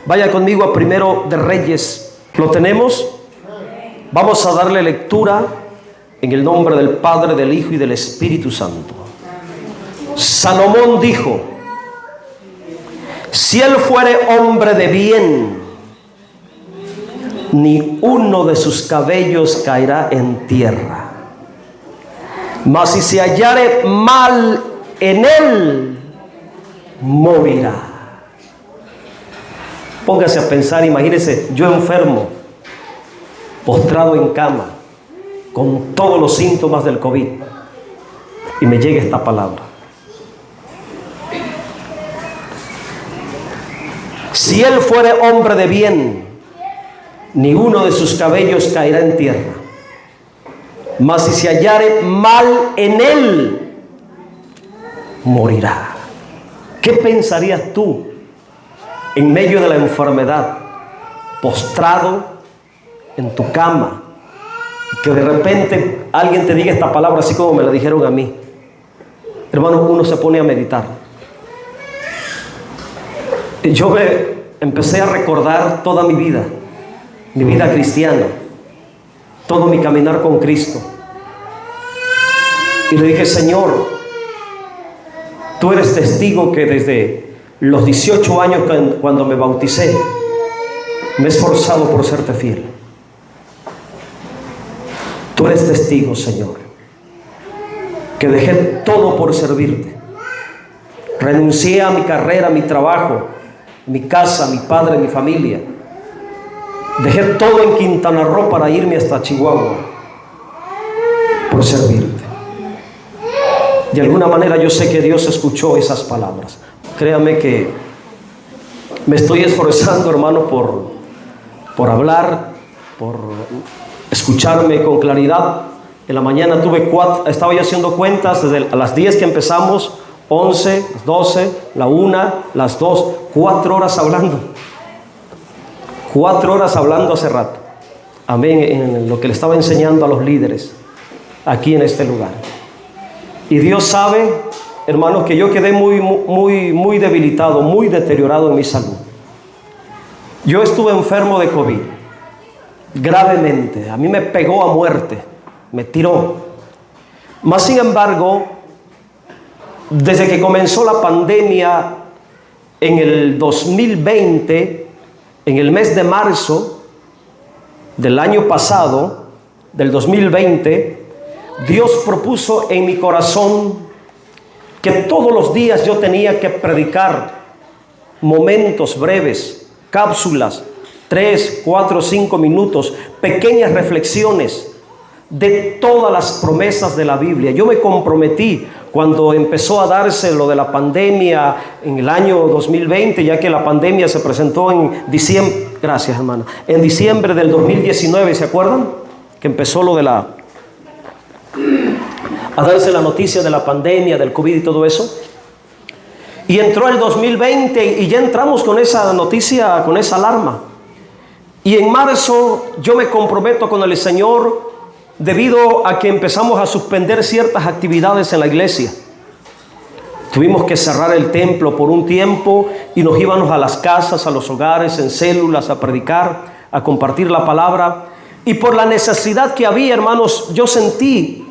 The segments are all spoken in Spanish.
Vaya conmigo a Primero de Reyes. ¿Lo tenemos? Vamos a darle lectura en el nombre del Padre, del Hijo y del Espíritu Santo. Salomón dijo: si él fuere hombre de bien, ni uno de sus cabellos caerá en tierra. Mas si se hallare mal en él, morirá. Póngase a pensar, imagínese yo enfermo, postrado en cama, con todos los síntomas del COVID, y me llega esta palabra: si él fuere hombre de bien, ni uno de sus cabellos caerá en tierra. Mas si se hallare mal en él, morirá. ¿Qué pensarías tú en medio de la enfermedad, postrado en tu cama, que de repente alguien te diga esta palabra así como me la dijeron a mí? Hermano, uno se pone a meditar. Yo me empecé a recordar toda mi vida cristiana, todo mi caminar con Cristo, y le dije: Señor, tú eres testigo que desde los 18 años cuando me bauticé, me he esforzado por serte fiel. Tú eres testigo, Señor, que dejé todo por servirte. Renuncié a mi carrera, a mi trabajo, mi casa, mi padre, mi familia. Dejé todo en Quintana Roo para irme hasta Chihuahua por servirte. De alguna manera yo sé que Dios escuchó esas palabras. Créame que me estoy esforzando, hermano, por hablar, por escucharme con claridad. En la mañana estaba yo haciendo cuentas desde a las 10 que empezamos, 11, 12, la 1, las 2, 4 horas hablando. 4 horas hablando hace rato. Amén, en lo que le estaba enseñando a los líderes aquí en este lugar. Y Dios sabe, hermanos, que yo quedé muy debilitado, muy deteriorado en mi salud. Yo estuve enfermo de COVID, gravemente. A mí me pegó a muerte, me tiró. Mas sin embargo, desde que comenzó la pandemia en el 2020, en el mes de marzo del año pasado, del 2020, Dios propuso en mi corazón que todos los días yo tenía que predicar momentos breves, cápsulas, 3, 4, 5 minutos, pequeñas reflexiones de todas las promesas de la Biblia. Yo me comprometí cuando empezó a darse lo de la pandemia en el año 2020, ya que la pandemia se presentó en diciembre, gracias hermano, en diciembre del 2019, ¿se acuerdan? Que empezó lo de a darse la noticia de la pandemia, del COVID y todo eso. Y entró el 2020 y ya entramos con esa noticia, con esa alarma. Y en marzo yo me comprometo con el Señor, debido a que empezamos a suspender ciertas actividades en la iglesia. Tuvimos que cerrar el templo por un tiempo y nos íbamos a las casas, a los hogares, en células, a predicar, a compartir la palabra. Y por la necesidad que había, hermanos, yo sentí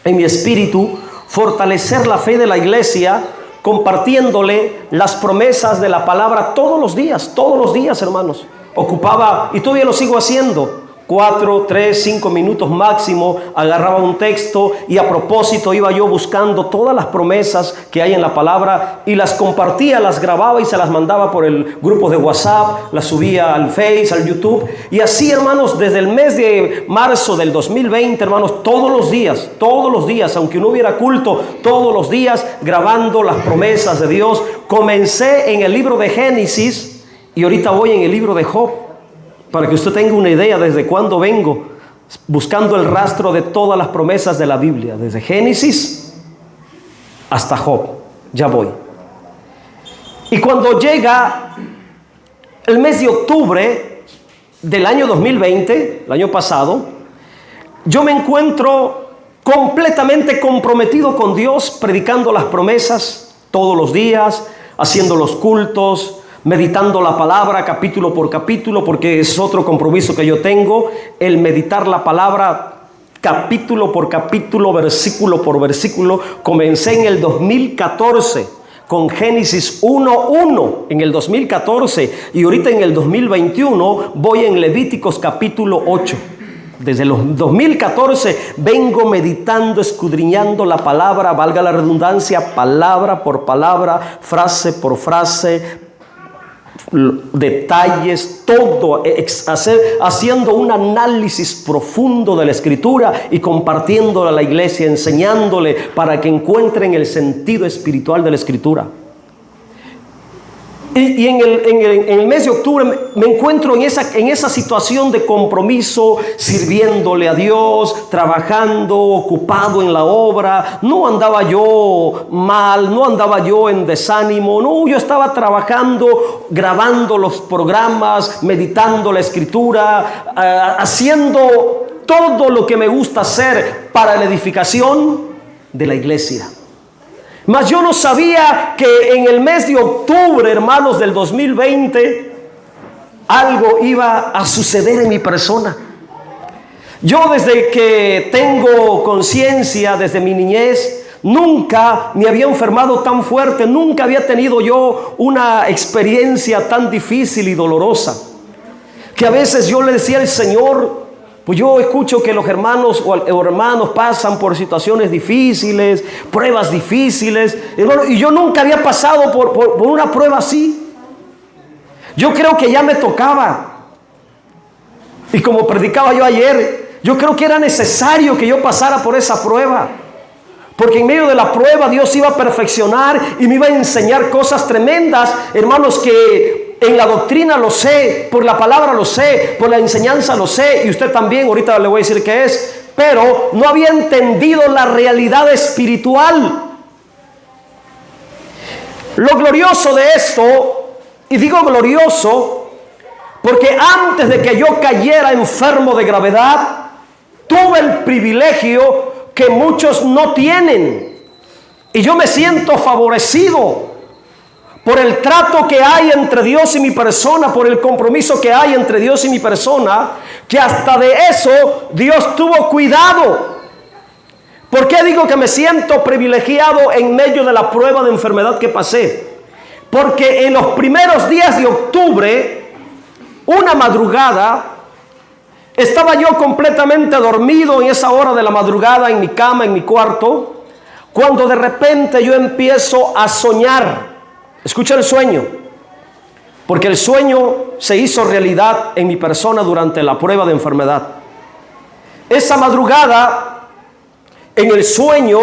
en mi espíritu fortalecer la fe de la iglesia, compartiéndole las promesas de la palabra todos los días, hermanos. Ocupaba, y todavía lo sigo haciendo, 4, 3, 5 minutos máximo, agarraba un texto y a propósito iba yo buscando todas las promesas que hay en la palabra y las compartía, las grababa y se las mandaba por el grupo de WhatsApp, las subía al Face, al YouTube. Y así, hermanos, desde el mes de marzo del 2020, hermanos, todos los días, aunque no hubiera culto, todos los días grabando las promesas de Dios. Comencé en el libro de Génesis y ahorita voy en el libro de Job, para que usted tenga una idea desde cuándo vengo buscando el rastro de todas las promesas de la Biblia, desde Génesis hasta Job. Ya voy. Y cuando llega el mes de octubre del año 2020, el año pasado, yo me encuentro completamente comprometido con Dios, predicando las promesas todos los días, haciendo los cultos, meditando la palabra capítulo por capítulo, porque es otro compromiso que yo tengo, el meditar la palabra capítulo por capítulo, versículo por versículo. Comencé en el 2014 con Génesis 1:1 en el 2014 y ahorita en el 2021 voy en Levíticos capítulo 8. Desde el 2014 vengo meditando, escudriñando la palabra, valga la redundancia, palabra por palabra, frase por frase, detalles, todo, haciendo un análisis profundo de la Escritura y compartiéndole a la iglesia, enseñándole para que encuentren el sentido espiritual de la Escritura. Y en el mes de octubre me encuentro en esa situación de compromiso, sirviéndole a Dios, trabajando, ocupado en la obra. No andaba yo mal, no andaba yo en desánimo, no, yo estaba trabajando, grabando los programas, meditando la Escritura, haciendo todo lo que me gusta hacer para la edificación de la iglesia. Mas yo no sabía que en el mes de octubre, hermanos, del 2020, algo iba a suceder en mi persona. Yo desde que tengo conciencia, desde mi niñez, nunca me había enfermado tan fuerte, nunca había tenido yo una experiencia tan difícil y dolorosa. Que a veces yo le decía al Señor, pues yo escucho que los hermanos o hermanos pasan por situaciones difíciles, pruebas difíciles, hermano, y yo nunca había pasado por una prueba así. Yo creo que ya me tocaba. Y como predicaba yo ayer, yo creo que era necesario que yo pasara por esa prueba. Porque en medio de la prueba Dios iba a perfeccionar y me iba a enseñar cosas tremendas, hermanos, que en la doctrina lo sé, por la palabra lo sé, por la enseñanza lo sé, y usted también, ahorita le voy a decir qué es, pero no había entendido la realidad espiritual. Lo glorioso de esto, y digo glorioso, porque antes de que yo cayera enfermo de gravedad, tuve el privilegio que muchos no tienen, y yo me siento favorecido por el trato que hay entre Dios y mi persona, por el compromiso que hay entre Dios y mi persona, que hasta de eso Dios tuvo cuidado. ¿Por qué digo que me siento privilegiado en medio de la prueba de enfermedad que pasé? Porque en los primeros días de octubre, una madrugada, estaba yo completamente dormido en esa hora de la madrugada en mi cama, en mi cuarto, cuando de repente yo empiezo a soñar. Escucha el sueño, porque el sueño se hizo realidad en mi persona durante la prueba de enfermedad. Esa madrugada, en el sueño,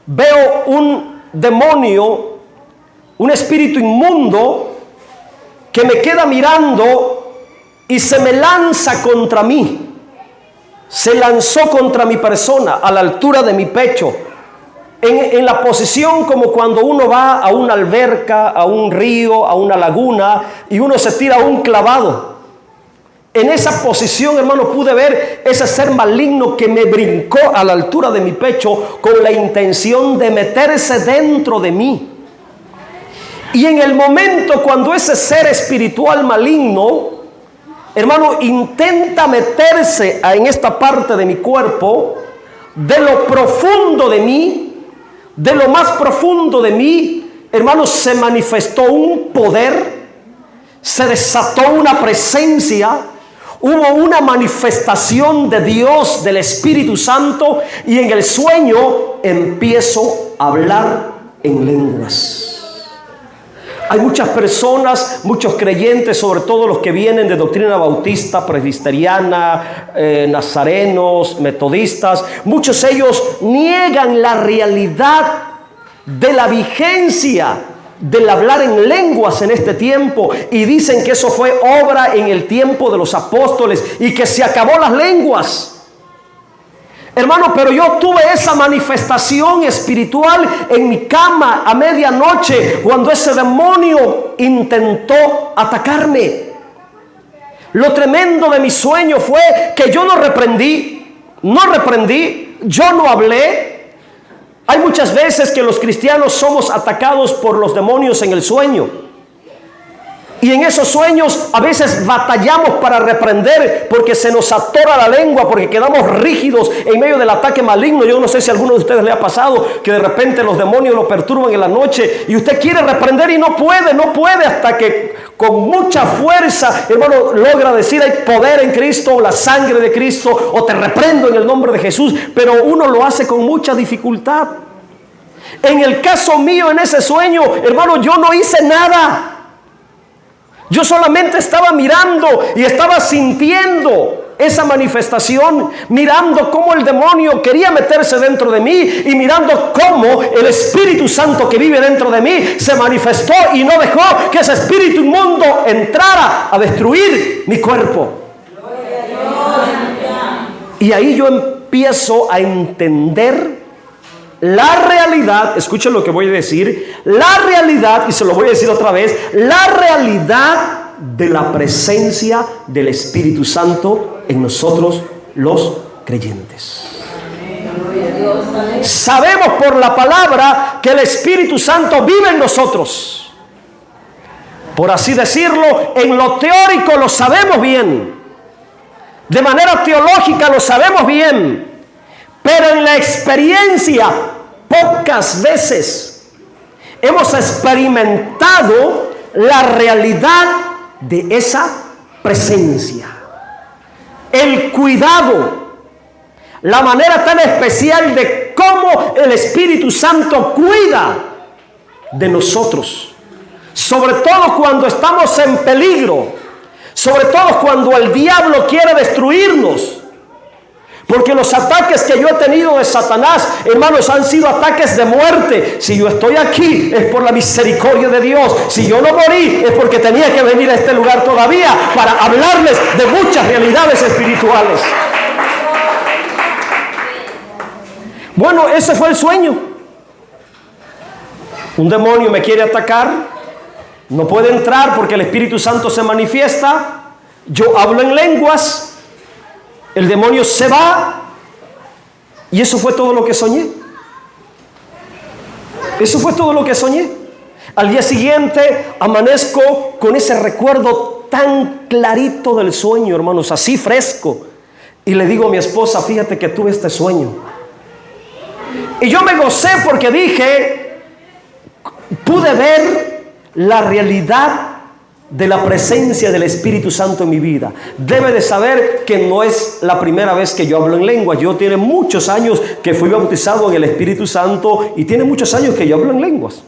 veo un demonio, un espíritu inmundo, que me queda mirando y se me lanza contra mí. Se lanzó contra mi persona, a la altura de mi pecho. En la posición como cuando uno va a una alberca, a un río, a una laguna y uno se tira un clavado. En esa posición, hermano, pude ver ese ser maligno que me brincó a la altura de mi pecho con la intención de meterse dentro de mí. Y en el momento cuando ese ser espiritual maligno, hermano, intenta meterse en esta parte de mi cuerpo, de lo profundo de mí, de lo más profundo de mí, hermanos, se manifestó un poder, se desató una presencia, hubo una manifestación de Dios, del Espíritu Santo, y en el sueño empiezo a hablar en lenguas. Hay muchas personas, muchos creyentes, sobre todo los que vienen de doctrina bautista, presbiteriana, nazarenos, metodistas. Muchos de ellos niegan la realidad de la vigencia del hablar en lenguas en este tiempo y dicen que eso fue obra en el tiempo de los apóstoles y que se acabó las lenguas. Hermano, pero yo tuve esa manifestación espiritual en mi cama a medianoche cuando ese demonio intentó atacarme. Lo tremendo de mi sueño fue que yo no reprendí, yo no hablé. Hay muchas veces que los cristianos somos atacados por los demonios en el sueño. Y en esos sueños a veces batallamos para reprender porque se nos atora la lengua, porque quedamos rígidos en medio del ataque maligno. Yo no sé si a alguno de ustedes le ha pasado que de repente los demonios lo perturban en la noche y usted quiere reprender y no puede hasta que con mucha fuerza, hermano, logra decir: hay poder en Cristo, la sangre de Cristo, o te reprendo en el nombre de Jesús. Pero uno lo hace con mucha dificultad. En el caso mío, en ese sueño, hermano, yo no hice nada. Yo solamente estaba mirando y estaba sintiendo esa manifestación, mirando cómo el demonio quería meterse dentro de mí y mirando cómo el Espíritu Santo que vive dentro de mí se manifestó y no dejó que ese espíritu inmundo entrara a destruir mi cuerpo. Y ahí yo empiezo a entender la realidad. Escuchen lo que voy a decir. La realidad, y se lo voy a decir otra vez, la realidad de la presencia del Espíritu Santo en nosotros los creyentes. Sabemos por la palabra que el Espíritu Santo vive en nosotros. Por así decirlo, en lo teórico lo sabemos bien. De manera teológica lo sabemos bien. Pero en la experiencia, pocas veces hemos experimentado la realidad de esa presencia. El cuidado, la manera tan especial de cómo el Espíritu Santo cuida de nosotros. Sobre todo cuando estamos en peligro. Sobre todo cuando el diablo quiere destruirnos. Porque los ataques que yo he tenido de Satanás, hermanos, han sido ataques de muerte. Si yo estoy aquí es por la misericordia de Dios. Si yo no morí es porque tenía que venir a este lugar todavía para hablarles de muchas realidades espirituales. Bueno, ese fue el sueño. Un demonio me quiere atacar. No puede entrar porque el Espíritu Santo se manifiesta. Yo hablo en lenguas. El demonio se va. Y eso fue todo lo que soñé. Eso fue todo lo que soñé. Al día siguiente amanezco con ese recuerdo tan clarito del sueño, hermanos, así fresco. Y le digo a mi esposa: fíjate que tuve este sueño. Y yo me gocé porque dije, pude ver la realidad de la presencia del Espíritu Santo en mi vida. Debe de saber que no es la primera vez que yo hablo en lengua. Yo tiene muchos años que fui bautizado en el Espíritu Santo y tiene muchos años que yo hablo en lenguas.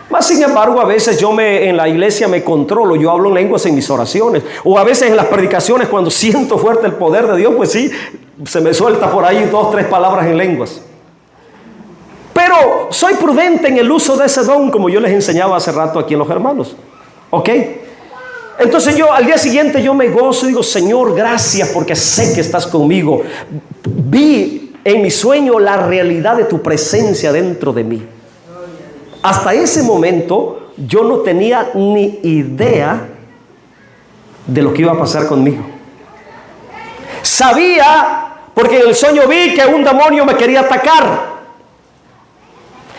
Más sin embargo, a veces en la iglesia me controlo. Yo hablo en lenguas en mis oraciones. O a veces en las predicaciones, cuando siento fuerte el poder de Dios, pues sí, se me suelta por ahí 2 o 3 palabras en lenguas. Pero soy prudente en el uso de ese don, como yo les enseñaba hace rato aquí en los hermanos. ¿Ok? Entonces yo al día siguiente yo me gozo y digo: Señor, gracias porque sé que estás conmigo. Vi en mi sueño la realidad de tu presencia dentro de mí. Hasta ese momento yo no tenía ni idea de lo que iba a pasar conmigo. Sabía, porque en el sueño vi que un demonio me quería atacar.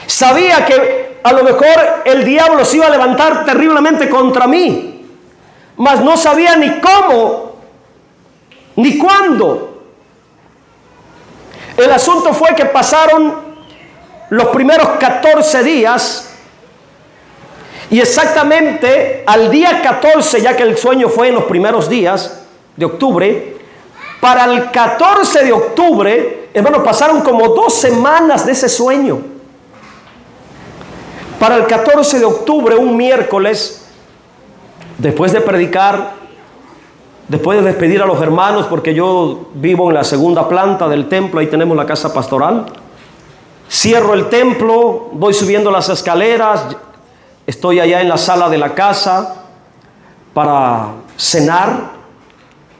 Sabía que a lo mejor el diablo se iba a levantar terriblemente contra mí, mas no sabía ni cómo, ni cuándo. El asunto fue que pasaron los primeros 14 días y exactamente al día 14, ya que el sueño fue en los primeros días de octubre, para el 14 de octubre, hermano, pasaron como 2 semanas de ese sueño. Para el 14 de octubre, un miércoles, después de predicar, después de despedir a los hermanos, porque yo vivo en la segunda planta del templo, ahí tenemos la casa pastoral, cierro el templo, voy subiendo las escaleras, estoy allá en la sala de la casa para cenar,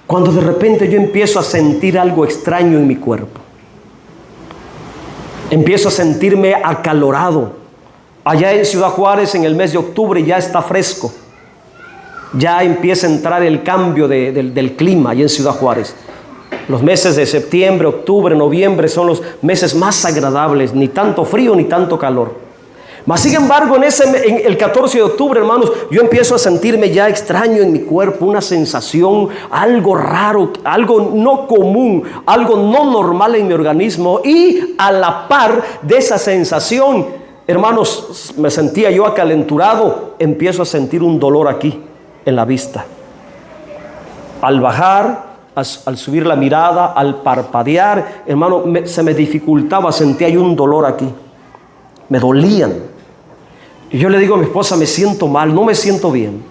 cuando de repente yo empiezo a sentir algo extraño en mi cuerpo. Empiezo a sentirme acalorado. Allá en Ciudad Juárez, en el mes de octubre, ya está fresco. Ya empieza a entrar el cambio del clima allá en Ciudad Juárez. Los meses de septiembre, octubre, noviembre son los meses más agradables. Ni tanto frío ni tanto calor. Mas sin embargo, en el 14 de octubre, hermanos, yo empiezo a sentirme ya extraño en mi cuerpo, una sensación, algo raro, algo no común, algo no normal en mi organismo. Y a la par de esa sensación, hermanos, me sentía yo acalenturado, empiezo a sentir un dolor aquí en la vista. Al bajar, al subir la mirada, al parpadear, hermano, se me dificultaba, sentía yo un dolor aquí. Me dolían. Y yo le digo a mi esposa, me siento mal, no me siento bien.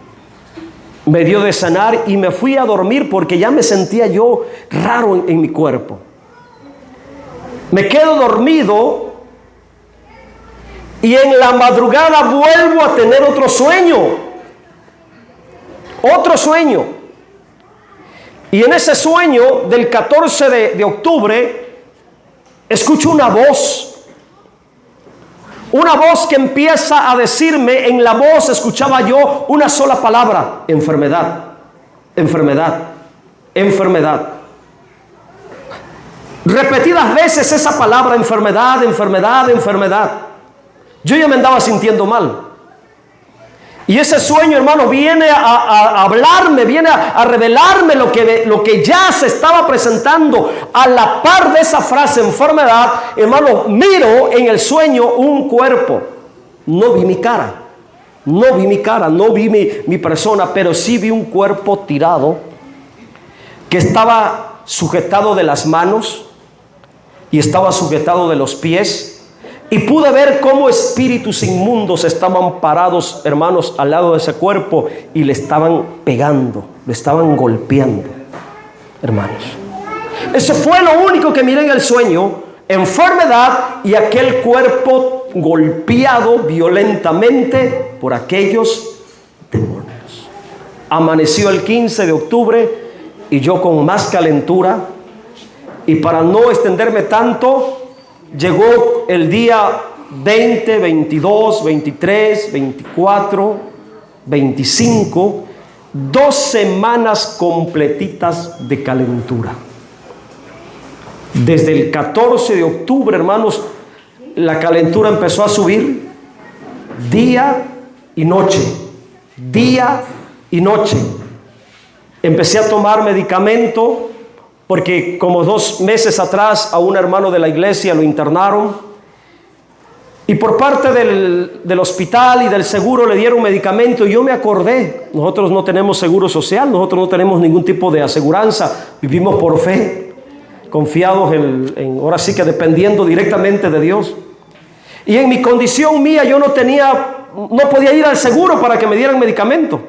Me dio de cenar y me fui a dormir porque ya me sentía yo raro en mi cuerpo. Me quedo dormido y en la madrugada vuelvo a tener otro sueño. Otro sueño. Y en ese sueño del 14 de octubre, escucho una voz. Una voz que empieza a decirme, en la voz escuchaba yo una sola palabra: enfermedad, enfermedad, enfermedad. Repetidas veces esa palabra, enfermedad, enfermedad, enfermedad. Yo ya me andaba sintiendo mal. Y ese sueño, hermano, viene a hablarme, viene a revelarme lo que ya se estaba presentando. A la par de esa frase, enfermedad, hermano, miro en el sueño un cuerpo. No vi mi cara, no vi mi cara, no vi mi persona, pero sí vi un cuerpo tirado que estaba sujetado de las manos y estaba sujetado de los pies. Y pude ver cómo espíritus inmundos estaban parados, hermanos, al lado de ese cuerpo y le estaban pegando, le estaban golpeando, hermanos. Eso fue lo único que miré en el sueño: enfermedad y aquel cuerpo golpeado violentamente por aquellos demonios. Amaneció el 15 de octubre y yo con más calentura, y para no extenderme tanto, llegó el día 20, 22, 23, 24, 25, 2 semanas completitas de calentura. Desde el 14 de octubre, hermanos, la calentura empezó a subir día y noche, día y noche. Empecé a tomar medicamento, porque como 2 meses atrás a un hermano de la iglesia lo internaron y por parte del hospital y del seguro le dieron medicamento. Y yo me acordé, nosotros no tenemos seguro social, nosotros no tenemos ningún tipo de aseguranza, vivimos por fe, confiados ahora sí que dependiendo directamente de Dios. Y en mi condición mía yo no podía ir al seguro para que me dieran medicamento.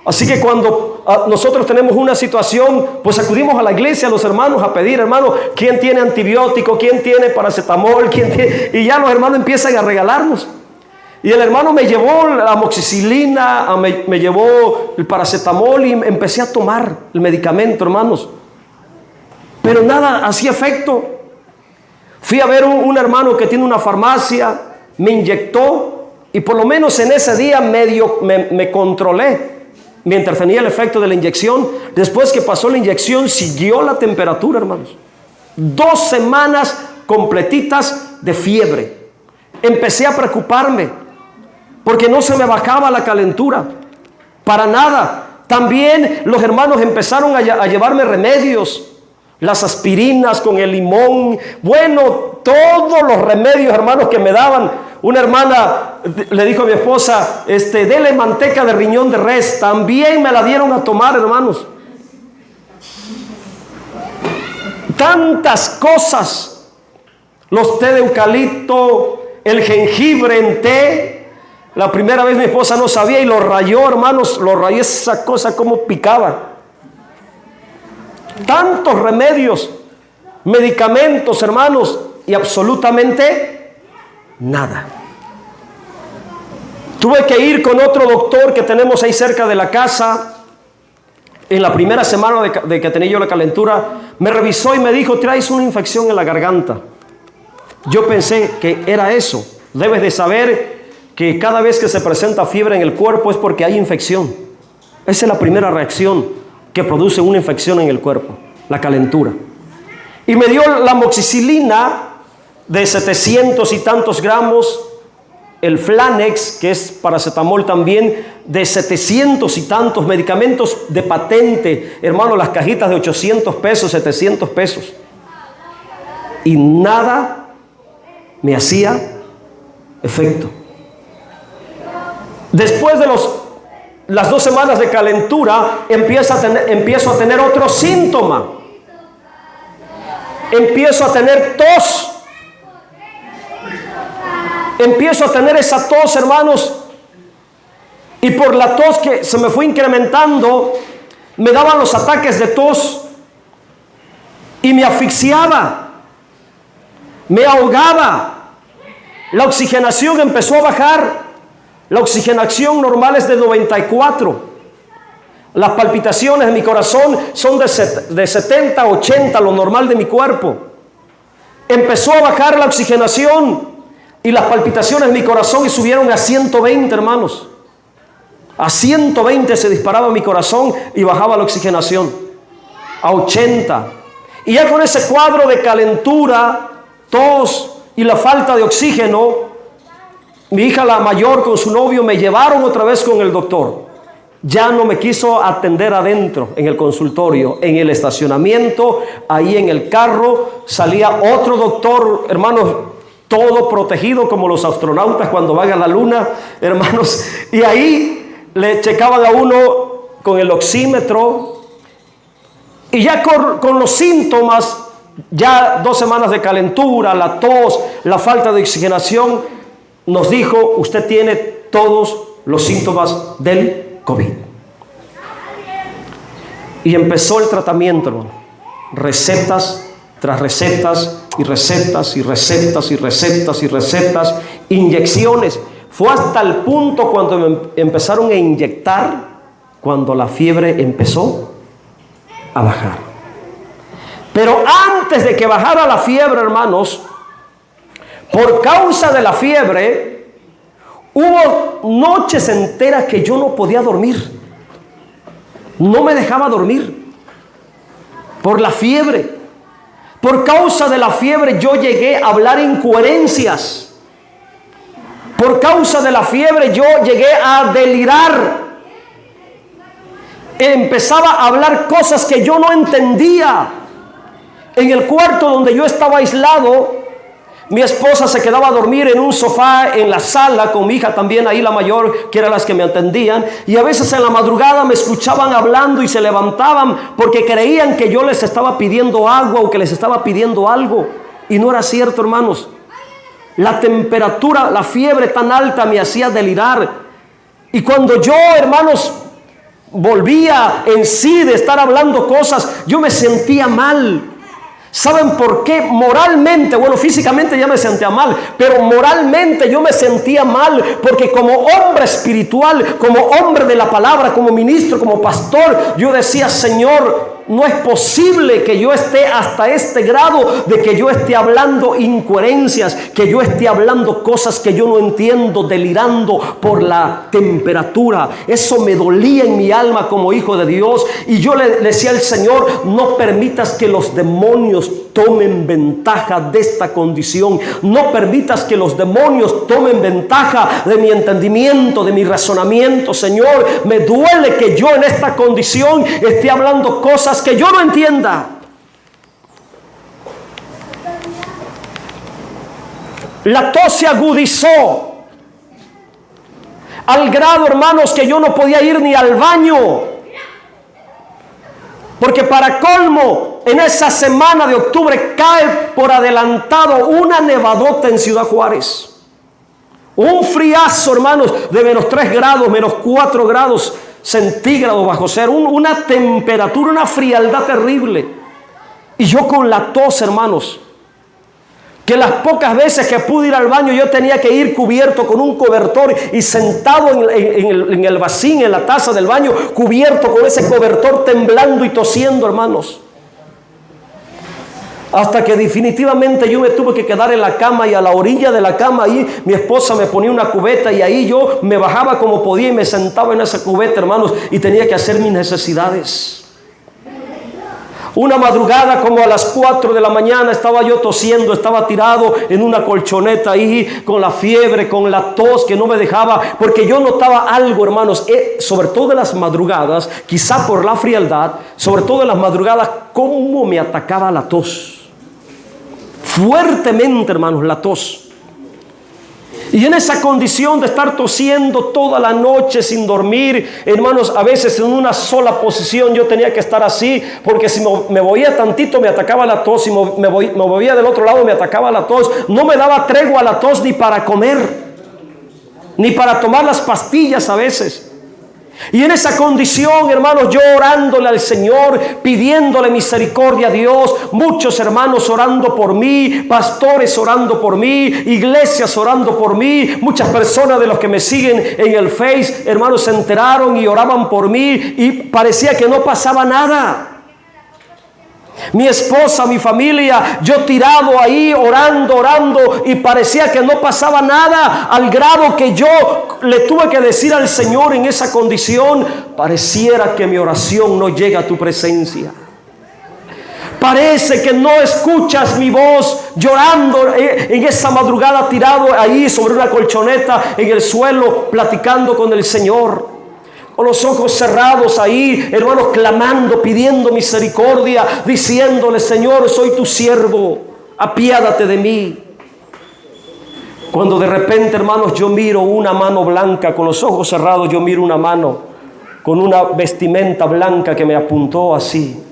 Así que cuando nosotros tenemos una situación, pues acudimos a la iglesia, a los hermanos, a pedir, hermano, ¿quién tiene antibiótico? ¿Quién tiene paracetamol? Y ya los hermanos empiezan a regalarnos. Y el hermano me llevó la amoxicilina, me llevó el paracetamol y empecé a tomar el medicamento, hermanos. Pero nada hacía efecto. Fui a ver un hermano que tiene una farmacia, me inyectó y por lo menos en ese día me controlé mientras tenía el efecto de la inyección. Después que pasó la inyección, siguió la temperatura, hermanos. 2 semanas completitas de fiebre. Empecé a preocuparme porque no se me bajaba la calentura para nada. También los hermanos empezaron a llevarme remedios, las aspirinas con el limón, bueno, todos los remedios, hermanos, que me daban. Una hermana le dijo a mi esposa, dele manteca de riñón de res. También me la dieron a tomar, hermanos. Tantas cosas. Los té de eucalipto, el jengibre en té. La primera vez mi esposa no sabía y lo rayó, hermanos. Lo rayó, esa cosa como picaba. Tantos remedios, medicamentos, hermanos, y absolutamente nada. Tuve que ir con otro doctor que tenemos ahí cerca de la casa. En la primera semana de que tenía yo la calentura, me revisó y me dijo, traes una infección en la garganta. Yo pensé que era eso. Debes de saber que cada vez que se presenta fiebre en el cuerpo es porque hay infección. Esa es la primera reacción que produce una infección en el cuerpo, la calentura. Y me dio la amoxicilina de 700 y tantos gramos el Flanex, que es paracetamol también, de 700 y tantos, medicamentos de patente, hermano, las cajitas de 800 pesos, 700 pesos. Y nada me hacía efecto. Después de las 2 semanas de calentura, empiezo a tener otro síntoma. Empiezo a tener tos. Empiezo a tener esa tos, hermanos. Y por la tos que se me fue incrementando, me daban los ataques de tos y me asfixiaba, me ahogaba. La oxigenación empezó a bajar. La oxigenación normal es de 94. Las palpitaciones de mi corazón son de 70 a 80, lo normal de mi cuerpo. Empezó a bajar la oxigenación y las palpitaciones de mi corazón y subieron a 120, hermanos. A 120 se disparaba mi corazón y bajaba la oxigenación. A 80. Y ya con ese cuadro de calentura, tos y la falta de oxígeno, mi hija la mayor con su novio me llevaron otra vez con el doctor. Ya no me quiso atender adentro en el consultorio, en el estacionamiento, ahí en el carro salía otro doctor, hermanos, todo protegido como los astronautas cuando van a la luna, hermanos, y ahí le checaban a uno con el oxímetro y ya con los síntomas, ya 2 semanas de calentura, la tos, la falta de oxigenación, nos dijo: usted tiene todos los síntomas del COVID. Y empezó el tratamiento, hermano. Recetas tras recetas y recetas y recetas y recetas y recetas, inyecciones. Fue hasta el punto cuando me empezaron a inyectar, cuando la fiebre empezó a bajar. Pero antes de que bajara la fiebre, hermanos, por causa de la fiebre, hubo noches enteras que yo no podía dormir. No me dejaba dormir por la fiebre. Por causa de la fiebre yo llegué a hablar incoherencias. Por causa de la fiebre yo llegué a delirar. Empezaba a hablar cosas que yo no entendía. En el cuarto donde yo estaba aislado, mi esposa se quedaba a dormir en un sofá en la sala con mi hija también, ahí la mayor, que eran las que me atendían. Y a veces en la madrugada me escuchaban hablando y se levantaban porque creían que yo les estaba pidiendo agua o que les estaba pidiendo algo. Y no era cierto, hermanos. La temperatura, la fiebre tan alta me hacía delirar. Y cuando yo, hermanos, volvía en sí de estar hablando cosas, yo me sentía mal. ¿Saben por qué? Moralmente, bueno, físicamente ya me sentía mal, pero moralmente yo me sentía mal, porque como hombre espiritual, como hombre de la palabra, como ministro, como pastor, yo decía: Señor, no es posible que yo esté hasta este grado de que yo esté hablando incoherencias, que yo esté hablando cosas que yo no entiendo, delirando por la temperatura. Eso me dolía en mi alma como hijo de Dios. Y yo le decía al Señor: no permitas que los demonios tomen ventaja de esta condición. No permitas que los demonios tomen ventaja de mi entendimiento, de mi razonamiento. Señor, me duele que yo en esta condición esté hablando cosas que yo no entienda. La tos se agudizó al grado, hermanos, que yo no podía ir ni al baño. Porque para colmo, en esa semana de octubre cae por adelantado una nevadota en Ciudad Juárez. Un friazo, hermanos, de -3 grados, -4 grados centígrados bajo cero. Una temperatura, una frialdad terrible. Y yo con la tos, hermanos, que las pocas veces que pude ir al baño yo tenía que ir cubierto con un cobertor y sentado en el vacín, en la taza del baño, cubierto con ese cobertor, temblando y tosiendo, hermanos. Hasta que definitivamente yo me tuve que quedar en la cama, y a la orilla de la cama ahí mi esposa me ponía una cubeta y ahí yo me bajaba como podía y me sentaba en esa cubeta, hermanos, y tenía que hacer mis necesidades. Una madrugada como a las 4 de la mañana estaba yo tosiendo, estaba tirado en una colchoneta ahí con la fiebre, con la tos que no me dejaba, porque yo notaba algo, hermanos, sobre todo en las madrugadas, quizá por la frialdad, sobre todo en las madrugadas, cómo me atacaba la tos. Fuertemente, hermanos, la tos. Y en esa condición de estar tosiendo toda la noche sin dormir, hermanos, a veces en una sola posición yo tenía que estar así, porque si me movía tantito me atacaba la tos, si me movía del otro lado me atacaba la tos. No me daba tregua a la tos ni para comer, ni para tomar las pastillas a veces. Y en esa condición, hermanos, yo orándole al Señor, pidiéndole misericordia a Dios, muchos hermanos orando por mí, pastores orando por mí, iglesias orando por mí, muchas personas de los que me siguen en el Face, hermanos, se enteraron y oraban por mí y parecía que no pasaba nada. Mi esposa, mi familia, yo tirado ahí orando y parecía que no pasaba nada, al grado que yo le tuve que decir al Señor en esa condición: pareciera que mi oración no llega a tu presencia. Parece que no escuchas mi voz llorando en esa madrugada, tirado ahí sobre una colchoneta en el suelo, platicando con el Señor. Con los ojos cerrados ahí, hermanos, clamando, pidiendo misericordia, diciéndole: Señor, soy tu siervo, apiádate de mí. Cuando de repente, hermanos, yo miro una mano blanca, con los ojos cerrados, yo miro una mano con una vestimenta blanca que me apuntó así.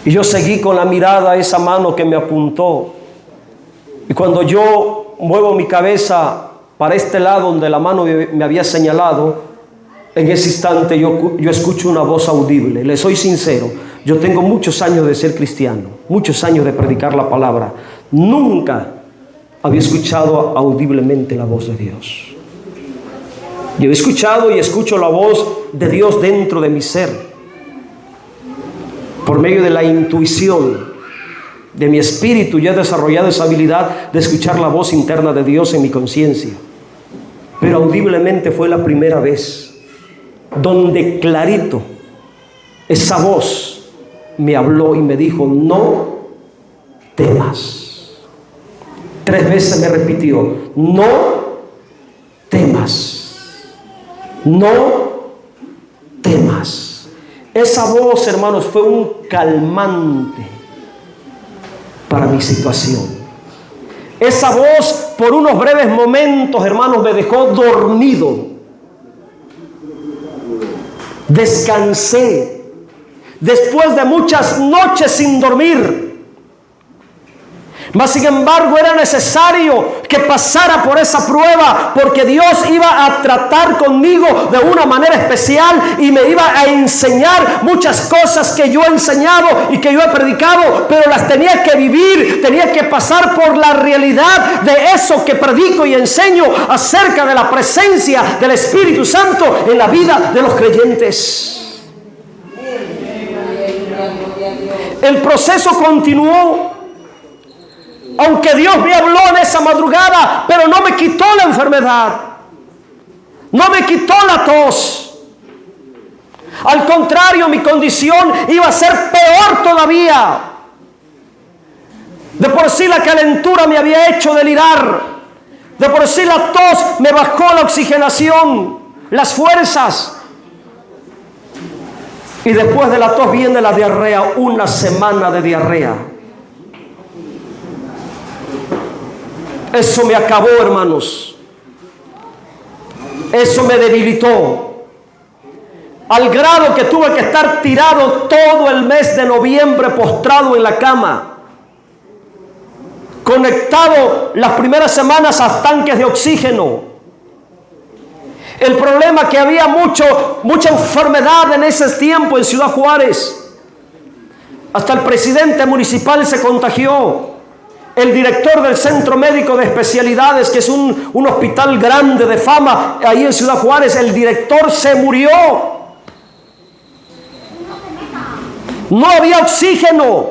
Y yo seguí con la mirada a esa mano que me apuntó. Y cuando yo muevo mi cabeza para este lado donde la mano me había señalado, en ese instante yo escucho una voz audible. Le soy sincero, yo tengo muchos años de ser cristiano, muchos años de predicar la palabra. Nunca había escuchado audiblemente la voz de Dios. Yo he escuchado y escucho la voz de Dios dentro de mi ser, por medio de la intuición de mi espíritu. Ya he desarrollado esa habilidad de escuchar la voz interna de Dios en mi conciencia. Pero audiblemente fue la primera vez donde clarito esa voz me habló y me dijo: no temas. 3 veces me repitió: no temas, no temas. Esa voz, hermanos, fue un calmante para mi situación. Esa voz por unos breves momentos, hermanos, me dejó dormido. Descansé después de muchas noches sin dormir. Mas sin embargo era necesario que pasara por esa prueba, porque Dios iba a tratar conmigo de una manera especial y me iba a enseñar muchas cosas que yo he enseñado y que yo he predicado, pero las tenía que vivir, tenía que pasar por la realidad de eso que predico y enseño acerca de la presencia del Espíritu Santo en la vida de los creyentes. El proceso continuó. Aunque Dios me habló en esa madrugada, pero no me quitó la enfermedad, no me quitó la tos. Al contrario, mi condición iba a ser peor todavía. De por sí la calentura me había hecho delirar. De por sí la tos me bajó la oxigenación, las fuerzas. Y después de la tos viene la diarrea, una semana de diarrea. Eso me acabó, hermanos. Eso me debilitó. Al grado que tuve que estar tirado todo el mes de noviembre, postrado en la cama, conectado las primeras semanas a tanques de oxígeno. El problema que había mucha enfermedad en ese tiempo en Ciudad Juárez. Hasta el presidente municipal se contagió. El director del Centro Médico de Especialidades, que es un hospital grande de fama ahí en Ciudad Juárez, el director se murió. No había oxígeno.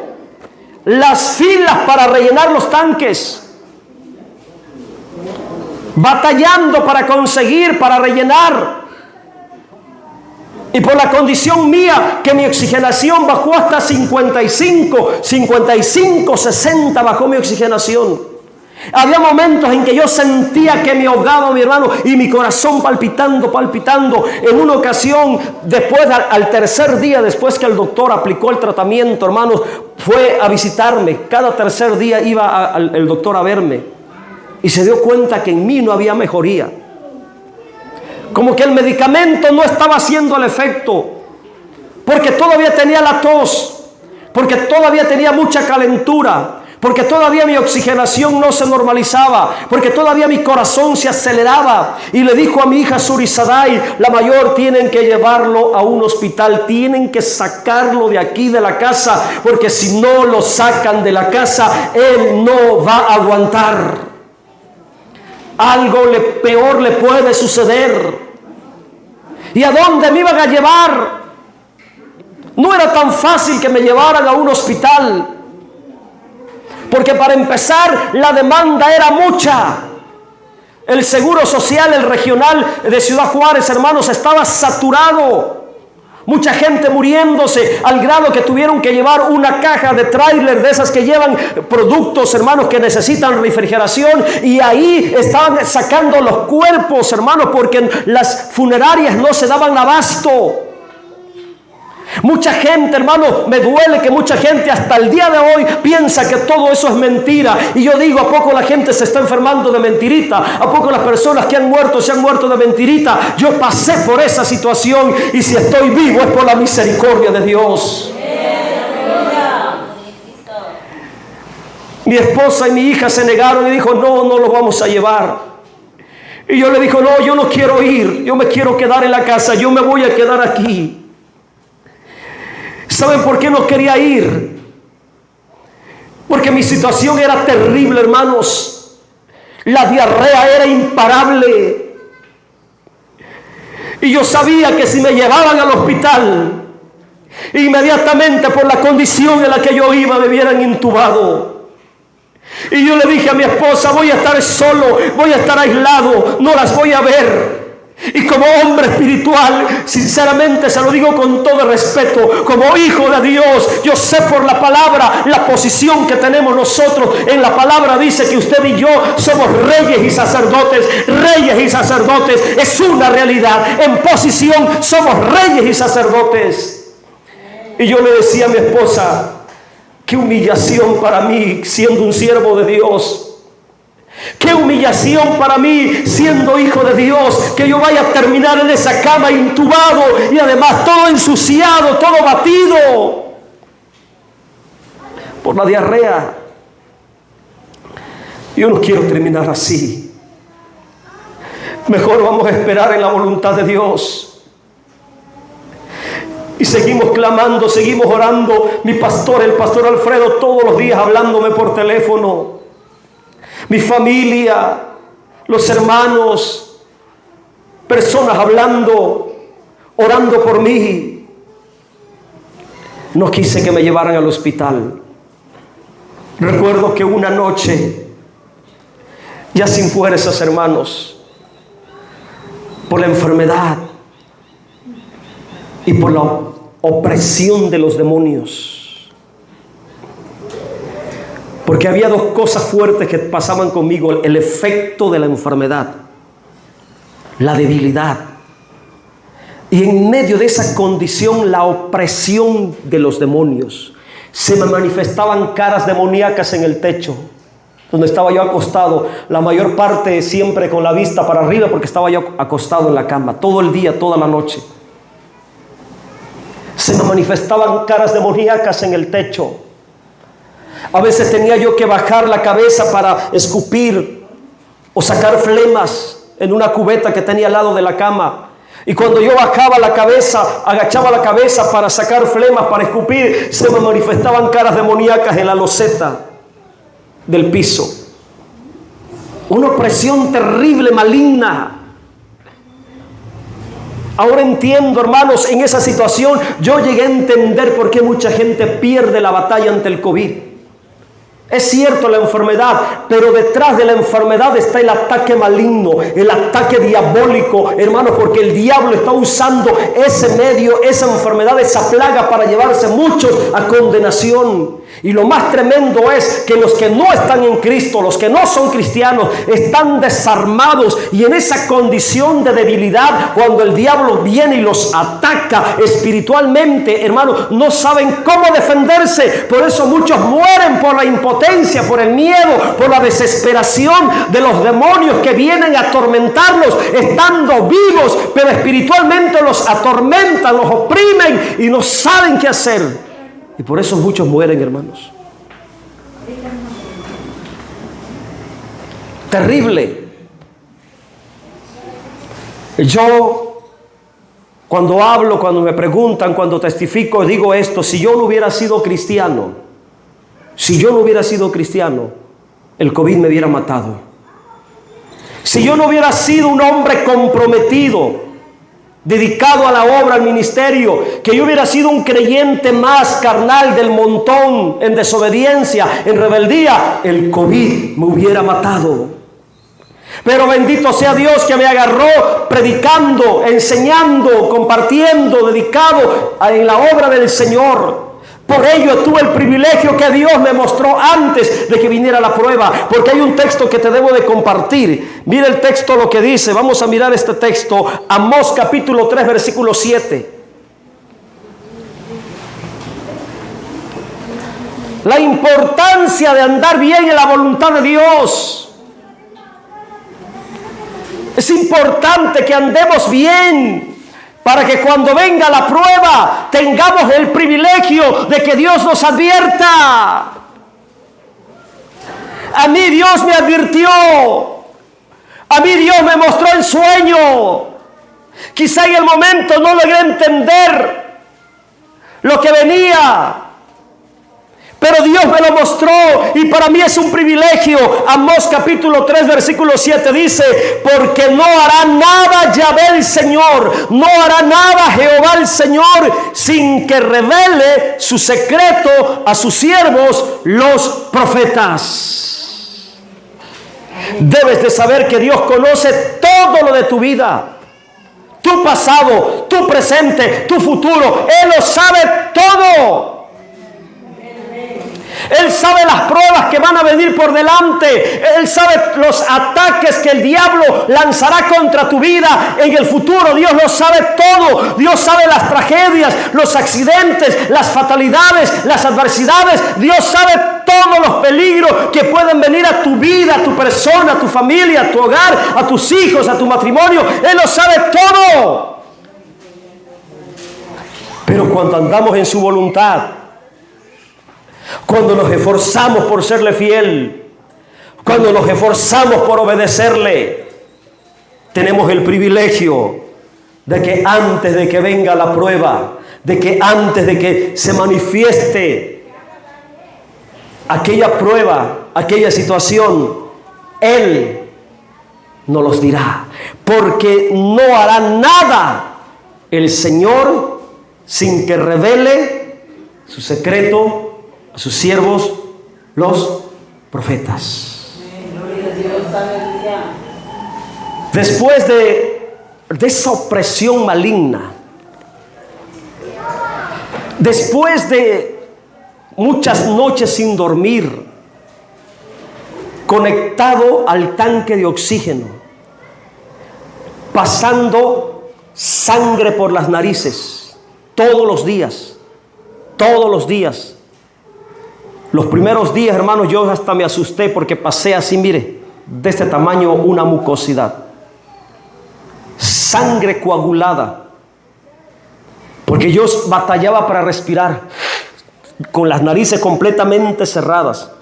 Las filas para rellenar los tanques. Batallando para conseguir, para rellenar. Y por la condición mía, que mi oxigenación bajó hasta 55, 60 bajó mi oxigenación. Había momentos en que yo sentía que me ahogaba, mi hermano, y mi corazón palpitando. En una ocasión, después, al tercer día, después que el doctor aplicó el tratamiento, hermanos, fue a visitarme. Cada tercer día iba el doctor a verme. Y se dio cuenta que en mí no había mejoría. Como que el medicamento no estaba haciendo el efecto. Porque todavía tenía la tos. Porque todavía tenía mucha calentura. Porque todavía mi oxigenación no se normalizaba, porque todavía mi corazón se aceleraba. Y le dijo a mi hija Surisadai, la mayor, tienen que llevarlo a un hospital, tienen que sacarlo de aquí de la casa, porque si no lo sacan de la casa, él no va a aguantar. Algo peor le puede suceder. ¿Y a dónde me iban a llevar? No era tan fácil que me llevaran a un hospital. Porque para empezar, la demanda era mucha. El Seguro Social, el regional de Ciudad Juárez, hermanos, estaba saturado. Mucha gente muriéndose, al grado que tuvieron que llevar una caja de tráiler de esas que llevan productos, hermanos, que necesitan refrigeración. Y ahí estaban sacando los cuerpos, hermanos, porque en las funerarias no se daban abasto. Mucha gente, hermano, me duele que mucha gente hasta el día de hoy piensa que todo eso es mentira. Y yo digo, ¿a poco la gente se está enfermando de mentirita? ¿A poco las personas que han muerto se han muerto de mentirita? Yo pasé por esa situación y si estoy vivo es por la misericordia de Dios. Mi esposa y mi hija se negaron y dijo, no lo vamos a llevar. Y yo le digo, no, yo no quiero ir, yo me quiero quedar en la casa, yo me voy a quedar aquí. ¿Saben por qué no quería ir? Porque mi situación era terrible, hermanos. La diarrea era imparable. Y yo sabía que si me llevaban al hospital, inmediatamente por la condición en la que yo iba, me hubieran intubado. Y yo le dije a mi esposa, voy a estar solo, voy a estar aislado, no las voy a ver. Y como hombre espiritual, sinceramente se lo digo con todo respeto, como hijo de Dios, yo sé por la palabra la posición que tenemos nosotros. En la palabra dice que usted y yo somos reyes y sacerdotes. Reyes y sacerdotes es una realidad. En posición somos reyes y sacerdotes. Y yo le decía a mi esposa, qué humillación para mí siendo un siervo de Dios. Qué humillación para mí siendo hijo de Dios, que yo vaya a terminar en esa cama intubado y además todo ensuciado, todo batido por la diarrea. Yo no quiero terminar así. Mejor vamos a esperar en la voluntad de Dios. Y seguimos clamando, seguimos orando. Mi pastor, el pastor Alfredo, todos los días hablándome por teléfono. Mi familia, los hermanos, personas hablando, orando por mí. No quise que me llevaran al hospital. Recuerdo que una noche, ya sin fuerzas, hermanos, por la enfermedad y por la opresión de los demonios, porque había dos cosas fuertes que pasaban conmigo: el efecto de la enfermedad, la debilidad, y en medio de esa condición la opresión de los demonios. Se me manifestaban caras demoníacas en el techo donde estaba yo acostado, la mayor parte siempre con la vista para arriba, porque estaba yo acostado en la cama todo el día, toda la noche. Se me manifestaban caras demoníacas en el techo. A veces tenía yo que bajar la cabeza para escupir o sacar flemas en una cubeta que tenía al lado de la cama. Y cuando yo bajaba la cabeza, agachaba la cabeza para sacar flemas, para escupir, se me manifestaban caras demoníacas en la loseta del piso. Una opresión terrible, maligna. Ahora entiendo, hermanos, en esa situación yo llegué a entender por qué mucha gente pierde la batalla ante el COVID. Es cierto la enfermedad, pero detrás de la enfermedad está el ataque maligno, el ataque diabólico, hermanos, porque el diablo está usando ese medio, esa enfermedad, esa plaga para llevarse muchos a condenación. Y lo más tremendo es que los que no están en Cristo, los que no son cristianos, están desarmados y en esa condición de debilidad, cuando el diablo viene y los ataca espiritualmente, hermanos, no saben cómo defenderse. Por eso muchos mueren por la impotencia, por el miedo, por la desesperación de los demonios que vienen a atormentarlos estando vivos, pero espiritualmente los atormentan, los oprimen y no saben qué hacer. Y por eso muchos mueren, hermanos. Terrible. Yo, cuando hablo, cuando me preguntan, cuando testifico, digo esto: si yo no hubiera sido cristiano, el COVID me hubiera matado. Si yo no hubiera sido un hombre comprometido, dedicado a la obra, al ministerio, que yo hubiera sido un creyente más carnal del montón, en desobediencia, en rebeldía, el COVID me hubiera matado. Pero bendito sea Dios que me agarró predicando, enseñando, compartiendo, dedicado en la obra del Señor. Por ello tuve el privilegio que Dios me mostró antes de que viniera la prueba, porque hay un texto que te debo de compartir. Mira el texto lo que dice. Vamos a mirar este texto, Amós capítulo 3 versículo 7. La importancia de andar bien en la voluntad de Dios. Es importante que andemos bien, para que cuando venga la prueba tengamos el privilegio de que Dios nos advierta. A mí Dios me advirtió. A mí Dios me mostró el sueño. Quizá en el momento no logré entender lo que venía, pero Dios me lo mostró y para mí es un privilegio. Amós capítulo 3 versículo 7 dice: porque no hará nada Yahvé el Señor, no hará nada Jehová el Señor, sin que revele su secreto a sus siervos los profetas. Debes de saber que Dios conoce todo lo de tu vida, tu pasado, tu presente, tu futuro. Él lo sabe todo. Él sabe las pruebas que van a venir por delante. Él sabe los ataques que el diablo lanzará contra tu vida en el futuro. Dios lo sabe todo. Dios sabe las tragedias, los accidentes, las fatalidades, las adversidades. Dios sabe todos los peligros que pueden venir a tu vida, a tu persona, a tu familia, a tu hogar, a tus hijos, a tu matrimonio. Él lo sabe todo. Pero cuando andamos en su voluntad, cuando nos esforzamos por serle fiel, cuando nos esforzamos por obedecerle, tenemos el privilegio de que antes de que venga la prueba, de que antes de que se manifieste aquella prueba, aquella situación, Él nos los dirá, porque no hará nada el Señor sin que revele su secreto a sus siervos, los profetas. Después de esa opresión maligna, después de muchas noches sin dormir, conectado al tanque de oxígeno, pasando sangre por las narices todos los días. Los primeros días, hermanos, yo hasta me asusté porque pasé así, mire, de este tamaño, una mucosidad, sangre coagulada, porque yo batallaba para respirar con las narices completamente cerradas.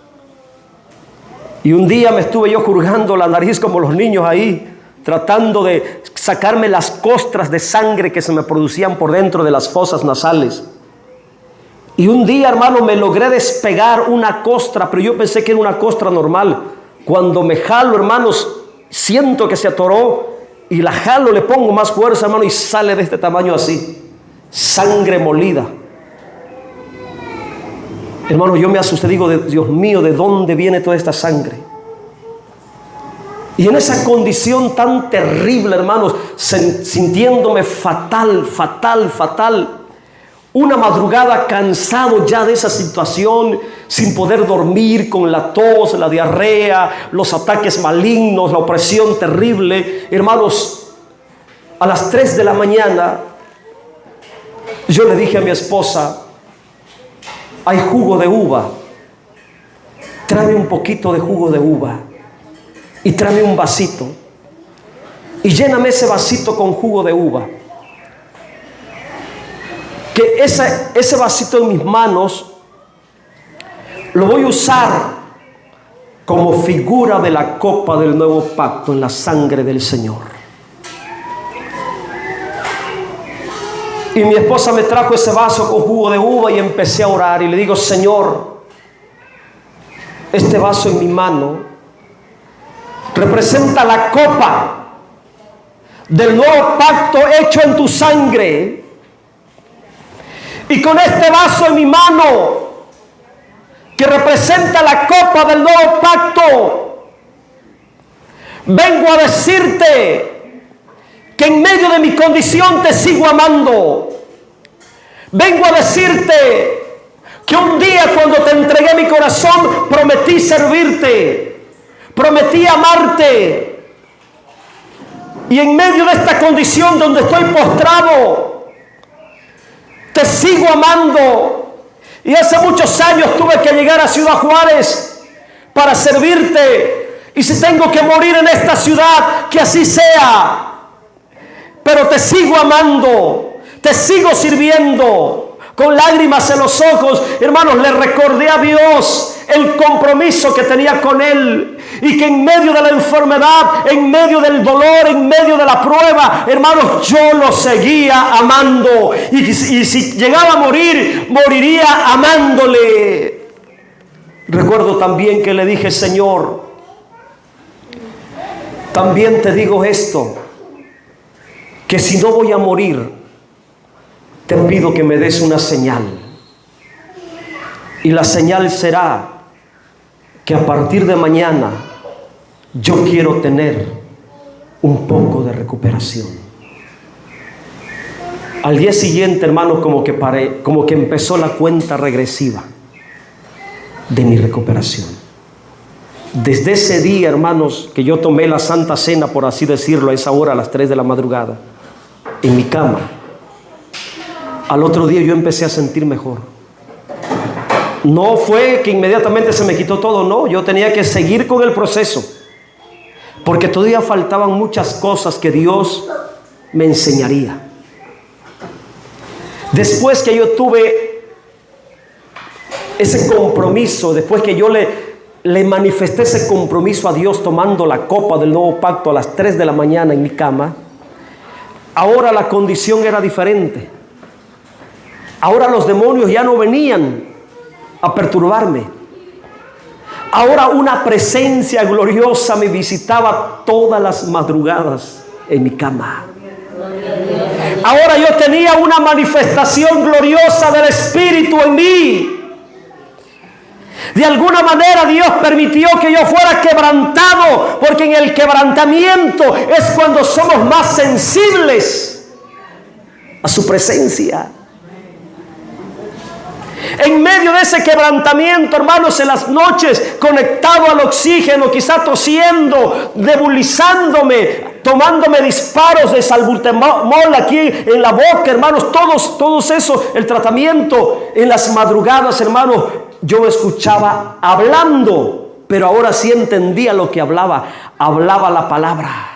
Y un día me estuve yo jurgando la nariz como los niños ahí, tratando de sacarme las costras de sangre que se me producían por dentro de las fosas nasales. Y un día, hermano, me logré despegar una costra, pero yo pensé que era una costra normal. Cuando me jalo, hermanos, siento que se atoró y la jalo, le pongo más fuerza, hermano, y sale de este tamaño así, sangre molida. Hermano, yo me asusté, digo, Dios mío, ¿de dónde viene toda esta sangre? Y en esa condición tan terrible, hermanos, sintiéndome fatal, una madrugada cansado ya de esa situación, sin poder dormir, con la tos, la diarrea, los ataques malignos, la opresión terrible. Hermanos, a las 3 de la mañana, yo le dije a mi esposa: hay jugo de uva, tráeme un poquito de jugo de uva y tráeme un vasito y lléname ese vasito con jugo de uva, que ese vasito en mis manos lo voy a usar como figura de la copa del nuevo pacto en la sangre del Señor. Y mi esposa me trajo ese vaso con jugo de uva y empecé a orar y le digo: Señor, este vaso en mi mano representa la copa del nuevo pacto hecho en tu sangre. Y con este vaso en mi mano, que representa la copa del nuevo pacto, vengo a decirte que en medio de mi condición te sigo amando. Vengo a decirte que un día, cuando te entregué mi corazón, prometí servirte, prometí amarte. Y en medio de esta condición donde estoy postrado, te sigo amando. Y hace muchos años tuve que llegar a Ciudad Juárez para servirte. Y si tengo que morir en esta ciudad, que así sea. Pero te sigo amando, te sigo sirviendo. Con lágrimas en los ojos, hermanos, le recordé a Dios el compromiso que tenía con Él. Y que en medio de la enfermedad, en medio del dolor, en medio de la prueba, hermanos, yo lo seguía amando. Y si llegaba a morir, moriría amándole. Recuerdo también que le dije: Señor, también te digo esto, que si no voy a morir, te pido que me des una señal. Y la señal será que a partir de mañana yo quiero tener un poco de recuperación. Al día siguiente, hermanos, como que empezó la cuenta regresiva de mi recuperación. Desde ese día, hermanos, que yo tomé la Santa Cena, por así decirlo, a esa hora, a las 3 de la madrugada, en mi cama, al otro día yo empecé a sentir mejor. No fue que inmediatamente se me quitó todo, no. Yo tenía que seguir con el proceso, porque todavía faltaban muchas cosas que Dios me enseñaría. Después que yo tuve ese compromiso, después que yo le manifesté ese compromiso a Dios tomando la copa del nuevo pacto a las 3 de la mañana en mi cama, ahora la condición era diferente. Ahora los demonios ya no venían a perturbarme. Ahora una presencia gloriosa me visitaba todas las madrugadas en mi cama. Ahora yo tenía una manifestación gloriosa del Espíritu en mí. De alguna manera Dios permitió que yo fuera quebrantado, porque en el quebrantamiento es cuando somos más sensibles a su presencia. En medio de ese quebrantamiento, hermanos, en las noches, conectado al oxígeno, quizá tosiendo, nebulizándome, tomándome disparos de salbutamol aquí en la boca, hermanos, todos eso, el tratamiento en las madrugadas, hermanos, yo escuchaba hablando, pero ahora sí entendía lo que hablaba la palabra.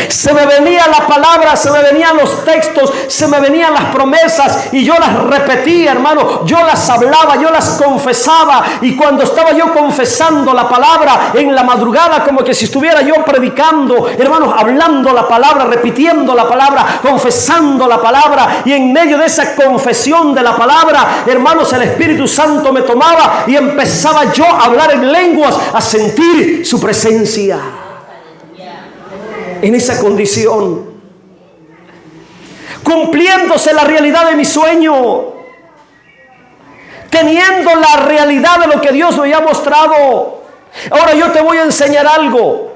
Se me venía la palabra, se me venían los textos, se me venían las promesas y yo las repetía, hermano. Yo las hablaba, yo las confesaba. Y cuando estaba yo confesando la palabra en la madrugada, como que si estuviera yo predicando, hermanos, hablando la palabra, repitiendo la palabra, confesando la palabra. Y en medio de esa confesión de la palabra, hermanos, el Espíritu Santo me tomaba y empezaba yo a hablar en lenguas, a sentir su presencia. En esa condición, cumpliéndose la realidad de mi sueño, teniendo la realidad de lo que Dios me ha mostrado. Ahora yo te voy a enseñar algo.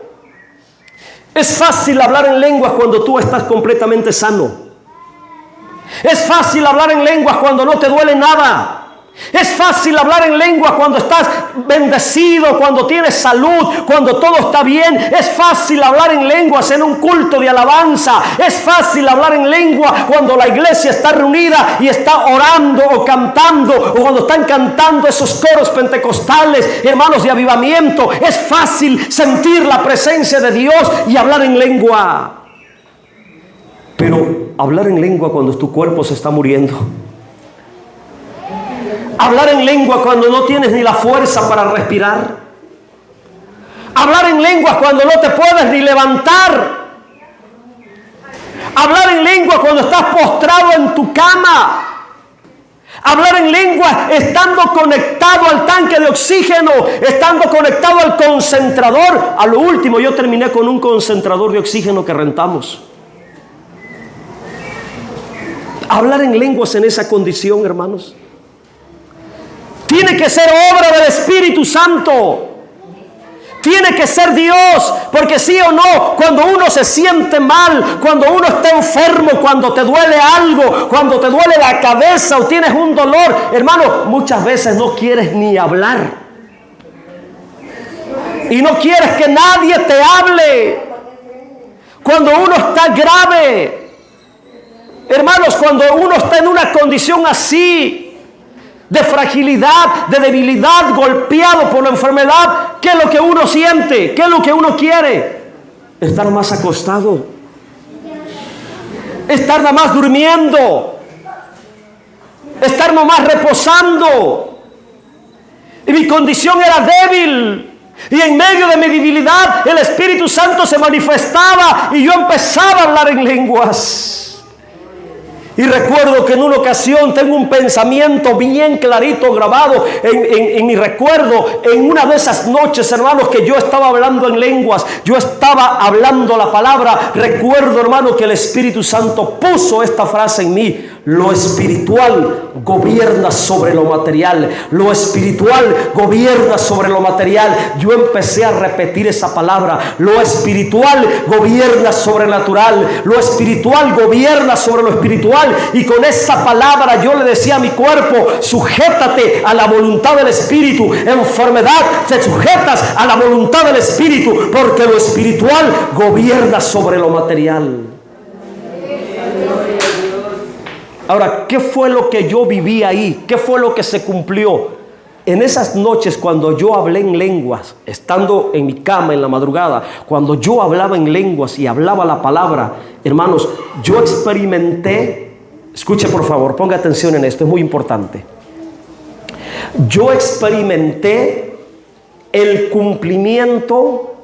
Es fácil hablar en lenguas cuando tú estás completamente sano. Es fácil hablar en lenguas cuando no te duele nada. Es fácil hablar en lenguas cuando estás bendecido, cuando tienes salud, cuando todo está bien. Es fácil hablar en lenguas en un culto de alabanza. Es fácil hablar en lengua cuando la iglesia está reunida y está orando o cantando, o cuando están cantando esos coros pentecostales, hermanos, de avivamiento. Es fácil sentir la presencia de Dios y hablar en lengua. Pero hablar en lengua cuando tu cuerpo se está muriendo. Hablar en lengua cuando no tienes ni la fuerza para respirar. Hablar en lengua cuando no te puedes ni levantar. Hablar en lengua cuando estás postrado en tu cama. Hablar en lengua estando conectado al tanque de oxígeno, estando conectado al concentrador. A lo último yo terminé con un concentrador de oxígeno que rentamos. Hablar en lenguas en esa condición, hermanos, tiene que ser obra del Espíritu Santo. Tiene que ser Dios, porque sí o no, cuando uno se siente mal, cuando uno está enfermo, cuando te duele algo, cuando te duele la cabeza o tienes un dolor, hermano, muchas veces no quieres ni hablar. Y no quieres que nadie te hable. Cuando uno está grave, hermanos, cuando uno está en una condición así, de fragilidad, de debilidad, golpeado por la enfermedad, ¿qué es lo que uno siente? ¿Qué es lo que uno quiere? Estar más acostado, estar nada más durmiendo, estar nada más reposando. Y mi condición era débil, y en medio de mi debilidad el Espíritu Santo se manifestaba y yo empezaba a hablar en lenguas. Y recuerdo que en una ocasión tengo un pensamiento bien clarito grabado en mi recuerdo. En una de esas noches, hermanos, que yo estaba hablando en lenguas, yo estaba hablando la palabra. Recuerdo, hermano, que el Espíritu Santo puso esta frase en mí: lo espiritual gobierna sobre lo material. Lo espiritual gobierna sobre lo material. Yo empecé a repetir esa palabra. Lo espiritual gobierna sobre lo natural. Lo espiritual gobierna sobre lo espiritual. Y con esa palabra yo le decía a mi cuerpo: sujétate a la voluntad del Espíritu. Enfermedad, te sujetas a la voluntad del Espíritu, porque lo espiritual gobierna sobre lo material. Ahora, ¿qué fue lo que yo viví ahí? ¿Qué fue lo que se cumplió? En esas noches cuando yo hablé en lenguas, estando en mi cama en la madrugada, cuando yo hablaba en lenguas y hablaba la palabra, hermanos, yo experimenté, escuche por favor, ponga atención en esto, es muy importante. Yo experimenté el cumplimiento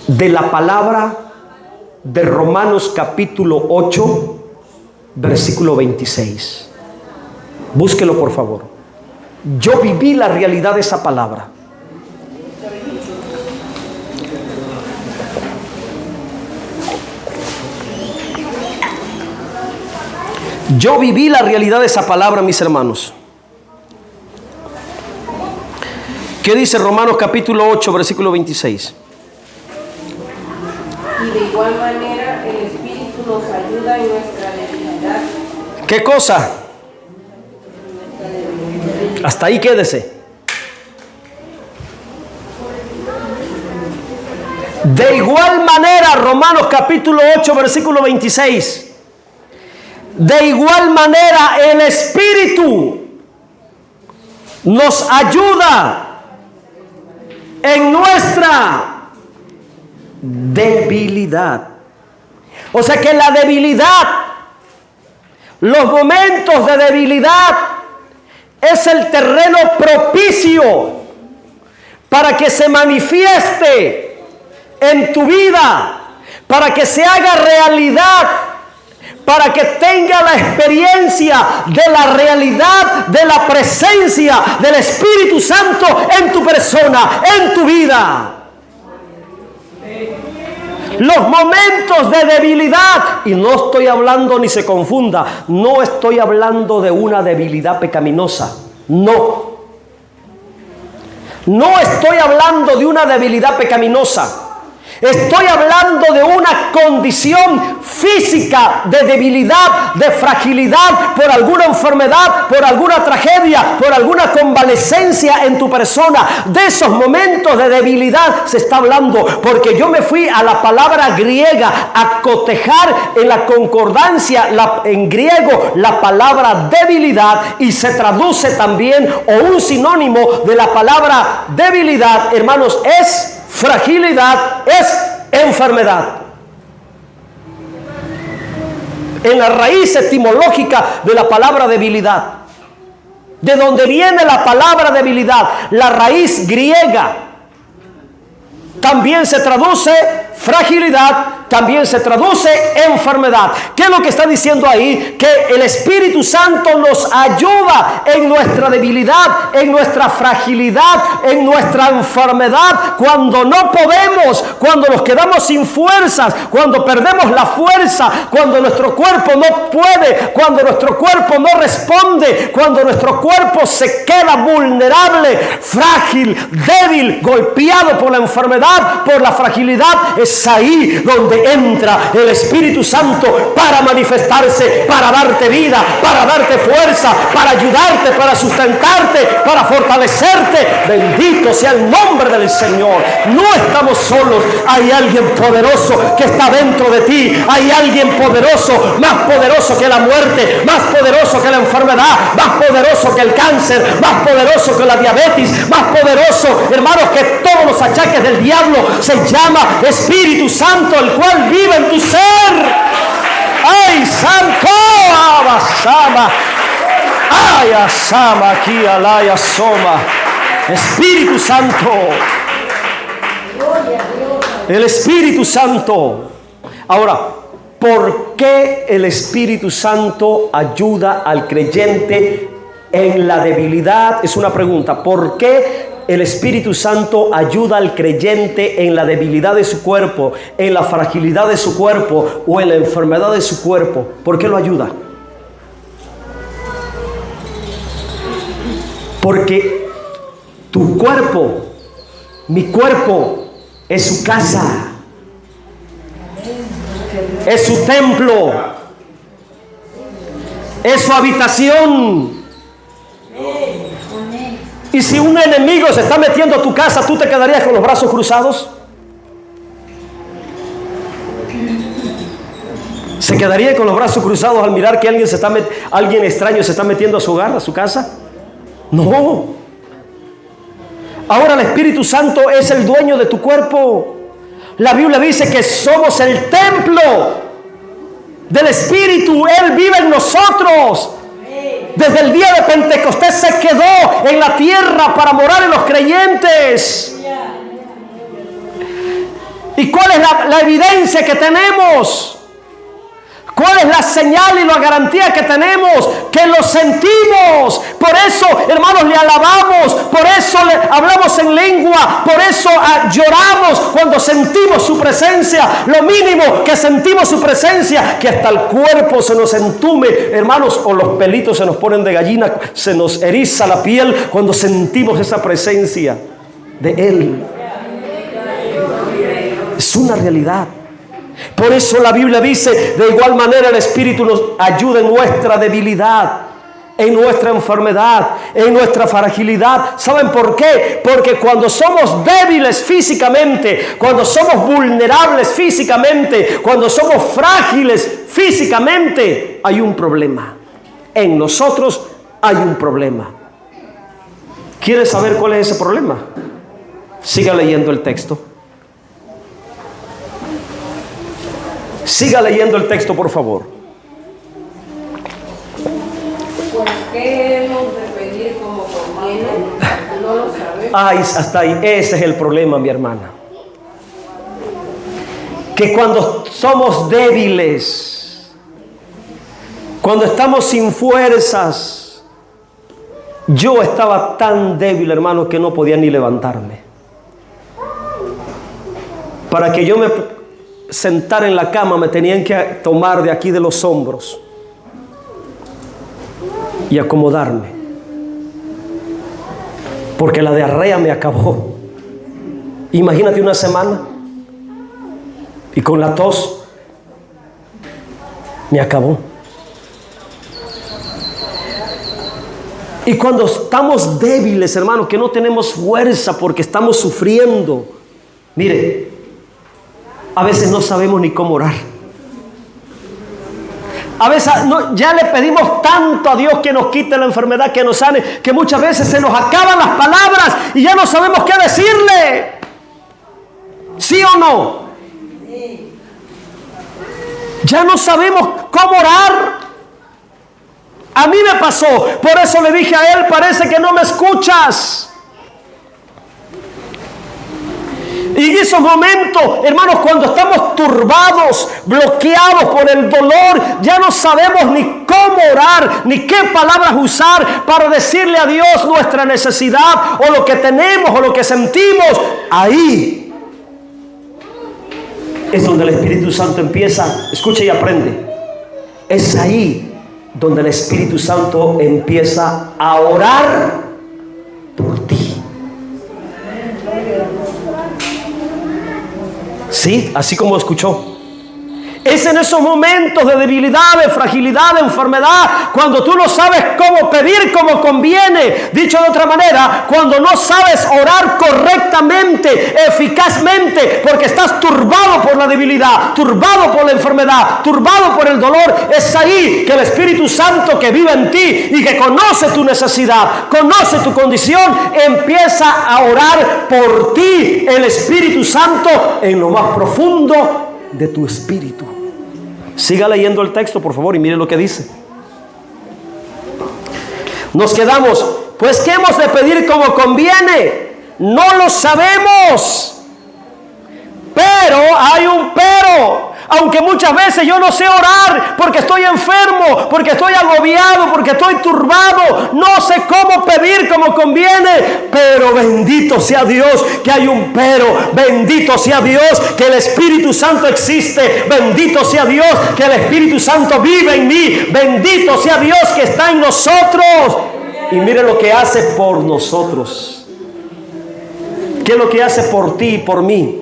de la palabra de Romanos capítulo 8, versículo 26. Búsquelo por favor. Yo viví la realidad de esa palabra. Yo viví la realidad de esa palabra, mis hermanos. ¿Qué dice Romanos capítulo 8, versículo 26? Y de igual manera el Espíritu nos ayuda en nuestra debilidad. ¿Qué cosa? Hasta ahí quédese. De igual manera, Romanos capítulo 8, versículo 26. De igual manera el Espíritu nos ayuda en nuestra debilidad. O sea que la debilidad, los momentos de debilidad, es el terreno propicio para que se manifieste en tu vida, para que se haga realidad, para que tenga la experiencia de la realidad, de la presencia del Espíritu Santo en tu persona, en tu vida. los momentos de debilidad. Y no estoy hablando, ni se confunda, no estoy hablando de una debilidad pecaminosa. No. No estoy hablando de una debilidad pecaminosa. Estoy hablando de una condición física de debilidad, de fragilidad por alguna enfermedad, por alguna tragedia, por alguna convalescencia en tu persona. De esos momentos de debilidad se está hablando, porque yo me fui a la palabra griega a cotejar en la concordancia en griego la palabra debilidad, y se traduce también, o un sinónimo de la palabra debilidad, hermanos, es fragilidad, es enfermedad. En la raíz etimológica de la palabra debilidad, de donde viene la palabra debilidad, la raíz griega, también se traduce fragilidad, también se traduce enfermedad. ¿Qué es lo que está diciendo ahí? Que el Espíritu Santo nos ayuda en nuestra debilidad, en nuestra fragilidad, en nuestra enfermedad, cuando no podemos, cuando nos quedamos sin fuerzas, cuando perdemos la fuerza, cuando nuestro cuerpo no puede, cuando nuestro cuerpo no responde, cuando nuestro cuerpo se queda vulnerable, frágil, débil, golpeado por la enfermedad, por la fragilidad. Es ahí donde entra el Espíritu Santo para manifestarse, para darte vida, para darte fuerza, para ayudarte, para sustentarte, para fortalecerte. Bendito sea el nombre del Señor. No estamos solos. Hay alguien poderoso que está dentro de ti. Hay alguien poderoso, más poderoso que la muerte, más poderoso que la enfermedad, más poderoso que el cáncer, más poderoso que la diabetes, más poderoso, hermanos, que todos los achaques del diablo. Se llama Espíritu Santo, el cual vive en tu ser. ¡Ay, Santo! ¡Abasama! ¡Ay, asama! Aquí, alaya, soma. Espíritu Santo. El Espíritu Santo. Ahora, ¿por qué el Espíritu Santo ayuda al creyente en la debilidad? Es una pregunta. ¿Por qué el Espíritu Santo ayuda al creyente en la debilidad de su cuerpo, en la fragilidad de su cuerpo o en la enfermedad de su cuerpo? ¿Por qué lo ayuda? Porque tu cuerpo, mi cuerpo, es su casa, es su templo, es su habitación. Y si un enemigo se está metiendo a tu casa, ¿tú te quedarías con los brazos cruzados? ¿Se quedaría con los brazos cruzados al mirar que alguien extraño se está metiendo a su hogar, a su casa? No. Ahora el Espíritu Santo es el dueño de tu cuerpo. La Biblia dice que somos el templo del Espíritu. Él vive en nosotros. Desde el día de Pentecostés se quedó en la tierra para morar en los creyentes. ¿Y cuál es la evidencia que tenemos? ¿Cuál es la señal y la garantía que tenemos? Que lo sentimos. Por eso, hermanos, le alabamos. Por eso le hablamos en lengua. Por eso lloramos cuando sentimos su presencia. Lo mínimo que sentimos su presencia, que hasta el cuerpo se nos entume, hermanos, o los pelitos se nos ponen de gallina, se nos eriza la piel cuando sentimos esa presencia de Él. Es una realidad. Por eso la Biblia dice, de igual manera el Espíritu nos ayuda en nuestra debilidad, en nuestra enfermedad, en nuestra fragilidad. ¿Saben por qué? Porque cuando somos débiles físicamente, cuando somos vulnerables físicamente, cuando somos frágiles físicamente, hay un problema. En nosotros hay un problema. ¿Quieres saber cuál es ese problema? Siga leyendo el texto. Siga leyendo el texto, por favor. ¿Por qué hemos de pedir como conviene? No lo sabemos. Ay, hasta ahí. Ese es el problema, mi hermana. Que cuando somos débiles, cuando estamos sin fuerzas. Yo estaba tan débil, hermano, que no podía ni levantarme. Para que yo me sentar en la cama, me tenían que tomar de aquí de los hombros y acomodarme, porque la diarrea me acabó. Imagínate una semana y con la tos me acabó. Y cuando estamos débiles, hermanos, que no tenemos fuerza porque estamos sufriendo, mire, a veces no sabemos ni cómo orar. A veces ya le pedimos tanto a Dios que nos quite la enfermedad, que nos sane, que muchas veces se nos acaban las palabras y ya no sabemos qué decirle. ¿Sí o no? Ya no sabemos cómo orar. A mí me pasó, por eso le dije a él, parece que no me escuchas. Y en esos momentos, hermanos, cuando estamos turbados, bloqueados por el dolor, ya no sabemos ni cómo orar, ni qué palabras usar para decirle a Dios nuestra necesidad, o lo que tenemos, o lo que sentimos. Ahí es donde el Espíritu Santo empieza, escucha y aprende. Es ahí donde el Espíritu Santo empieza a orar por ti. Sí, así como escuchó. Es en esos momentos de debilidad, de fragilidad, de enfermedad, cuando tú no sabes cómo pedir como conviene. Dicho de otra manera, cuando no sabes orar correctamente, eficazmente, porque estás turbado por la debilidad, turbado por la enfermedad, turbado por el dolor. Es ahí que el Espíritu Santo que vive en ti y que conoce tu necesidad, conoce tu condición, empieza a orar por ti. El Espíritu Santo en lo más profundo de tu espíritu. Siga leyendo el texto, por favor, y mire lo que dice. Nos quedamos, pues ¿qué hemos de pedir como conviene? No lo sabemos. Pero hay un pero. Aunque muchas veces yo no sé orar porque estoy enfermo, porque estoy agobiado, porque estoy turbado, no sé cómo pedir como conviene, pero bendito sea Dios que hay un pero, bendito sea Dios que el Espíritu Santo existe, bendito sea Dios que el Espíritu Santo vive en mí, bendito sea Dios que está en nosotros. Y mire lo que hace por nosotros. ¿Qué es lo que hace por ti y por mí?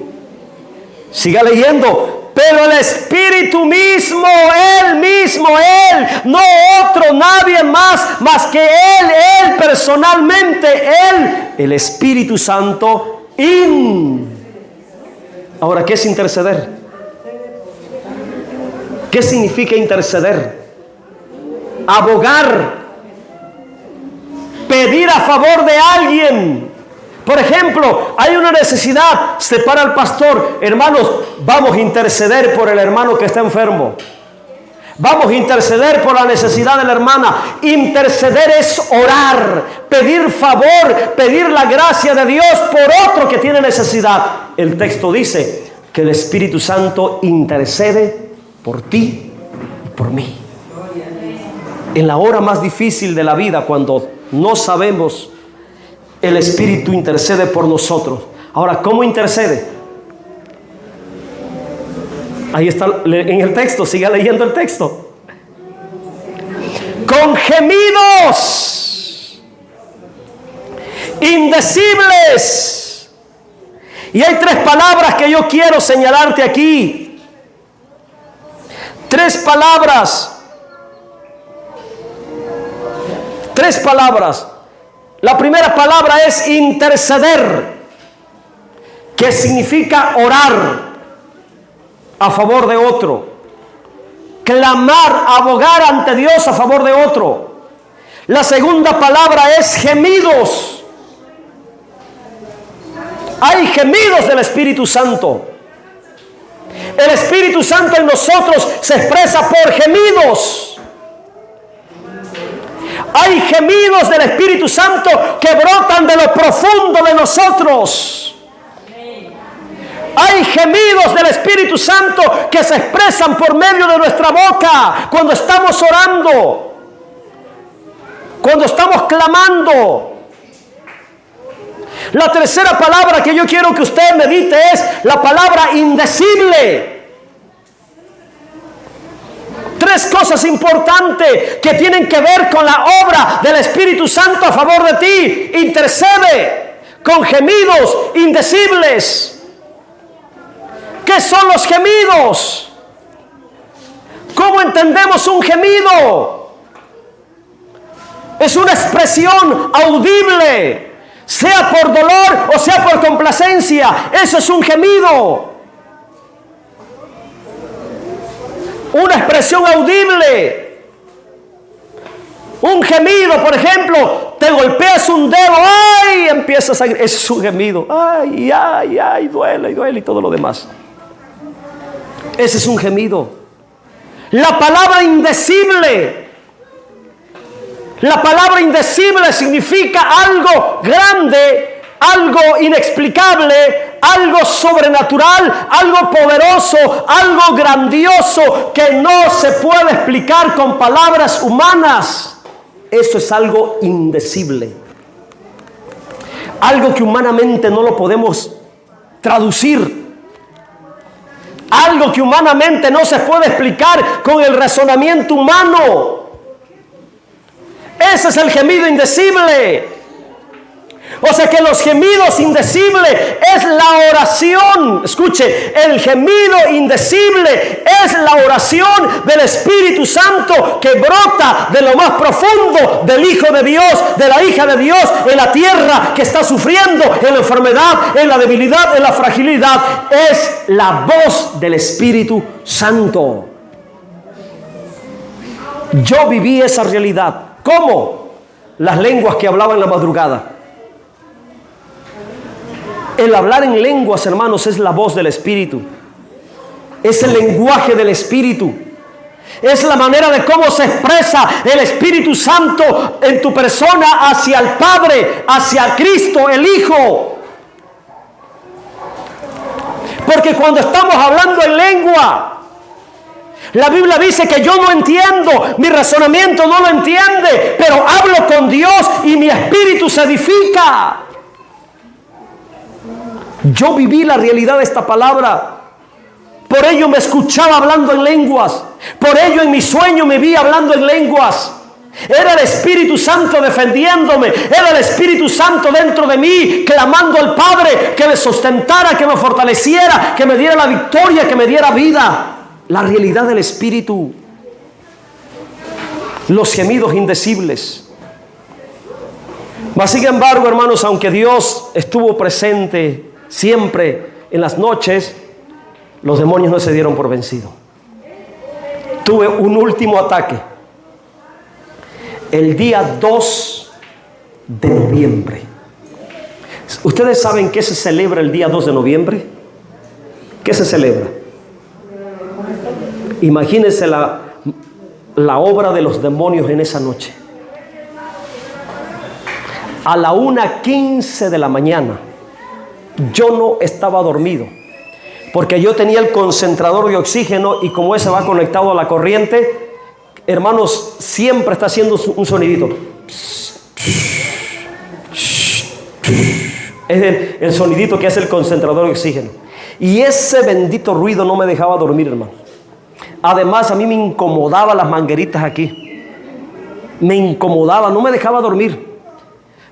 Siga leyendo. Pero el Espíritu mismo, Él, no otro, nadie más que Él personalmente, Él, el Espíritu Santo. Ahora, ¿qué es interceder? ¿Qué significa interceder? Abogar, pedir a favor de alguien. Por ejemplo, hay una necesidad, se para el pastor, hermanos, vamos a interceder por el hermano que está enfermo. Vamos a interceder por la necesidad de la hermana. Interceder es orar, pedir favor, pedir la gracia de Dios por otro que tiene necesidad. El texto dice que el Espíritu Santo intercede por ti y por mí. En la hora más difícil de la vida, cuando no sabemos, el Espíritu intercede por nosotros. Ahora, ¿cómo intercede? Ahí está en el texto, siga leyendo el texto. Con gemidos indecibles. Y hay tres palabras que yo quiero señalarte aquí. Tres palabras. La primera palabra es interceder, que significa orar a favor de otro, clamar, abogar ante Dios a favor de otro. La segunda palabra es gemidos. Hay gemidos del Espíritu Santo. El Espíritu Santo en nosotros se expresa por gemidos. Hay gemidos del Espíritu Santo que brotan de lo profundo de nosotros. Hay gemidos del Espíritu Santo que se expresan por medio de nuestra boca cuando estamos orando, cuando estamos clamando. La tercera palabra que yo quiero que usted medite es la palabra indecible. 3 cosas importantes que tienen que ver con la obra del Espíritu Santo a favor de ti. Intercede con gemidos indecibles. ¿Qué son los gemidos? ¿Cómo entendemos un gemido? Es una expresión audible, sea por dolor o sea por complacencia. Eso es un gemido. Una expresión audible. Un gemido, por ejemplo, te golpeas un dedo, ¡ay! Empiezas a... Ese es un gemido. ¡Ay, ay, ay! Duele, duele y todo lo demás. Ese es un gemido. La palabra indecible. La palabra indecible significa algo grande, algo inexplicable, algo sobrenatural, algo poderoso, algo grandioso que no se puede explicar con palabras humanas. Eso es algo indecible. Algo que humanamente no lo podemos traducir. Algo que humanamente no se puede explicar con el razonamiento humano. Ese es el gemido indecible. O sea que los gemidos indecibles es la oración. Escuche, el gemido indecible es la oración del Espíritu Santo que brota de lo más profundo del Hijo de Dios, de la hija de Dios en la tierra que está sufriendo en la enfermedad, en la debilidad, en la fragilidad. Es la voz del Espíritu Santo. Yo viví esa realidad. ¿Cómo? Las lenguas que hablaba en la madrugada. El hablar en lenguas, hermanos, es la voz del Espíritu. Es el lenguaje del Espíritu. Es la manera de cómo se expresa el Espíritu Santo en tu persona hacia el Padre, hacia Cristo, el Hijo. Porque cuando estamos hablando en lengua, la Biblia dice que yo no entiendo, mi razonamiento no lo entiende, pero hablo con Dios y mi espíritu se edifica. Yo viví la realidad de esta palabra. Por ello me escuchaba hablando en lenguas. Por ello en mi sueño me vi hablando en lenguas. Era el Espíritu Santo defendiéndome. Era el Espíritu Santo dentro de mí, clamando al Padre que me sustentara, que me fortaleciera, que me diera la victoria, que me diera vida. La realidad del Espíritu. Los gemidos indecibles. Mas sin embargo, hermanos, aunque Dios estuvo presente siempre en las noches, los demonios no se dieron por vencido. Tuve un último ataque el día 2 de noviembre. ¿Ustedes saben qué se celebra el día 2 de noviembre? ¿Qué se celebra? Imagínense la obra de los demonios en esa noche. A la 1:15 de la mañana, yo no estaba dormido, porque yo tenía el concentrador de oxígeno y como ese va conectado a la corriente, hermanos, siempre está haciendo un sonidito. Es el sonidito que hace el concentrador de oxígeno. Y ese bendito ruido no me dejaba dormir, hermano. Además, a mí me incomodaba las mangueritas aquí. Me incomodaba, no me dejaba dormir.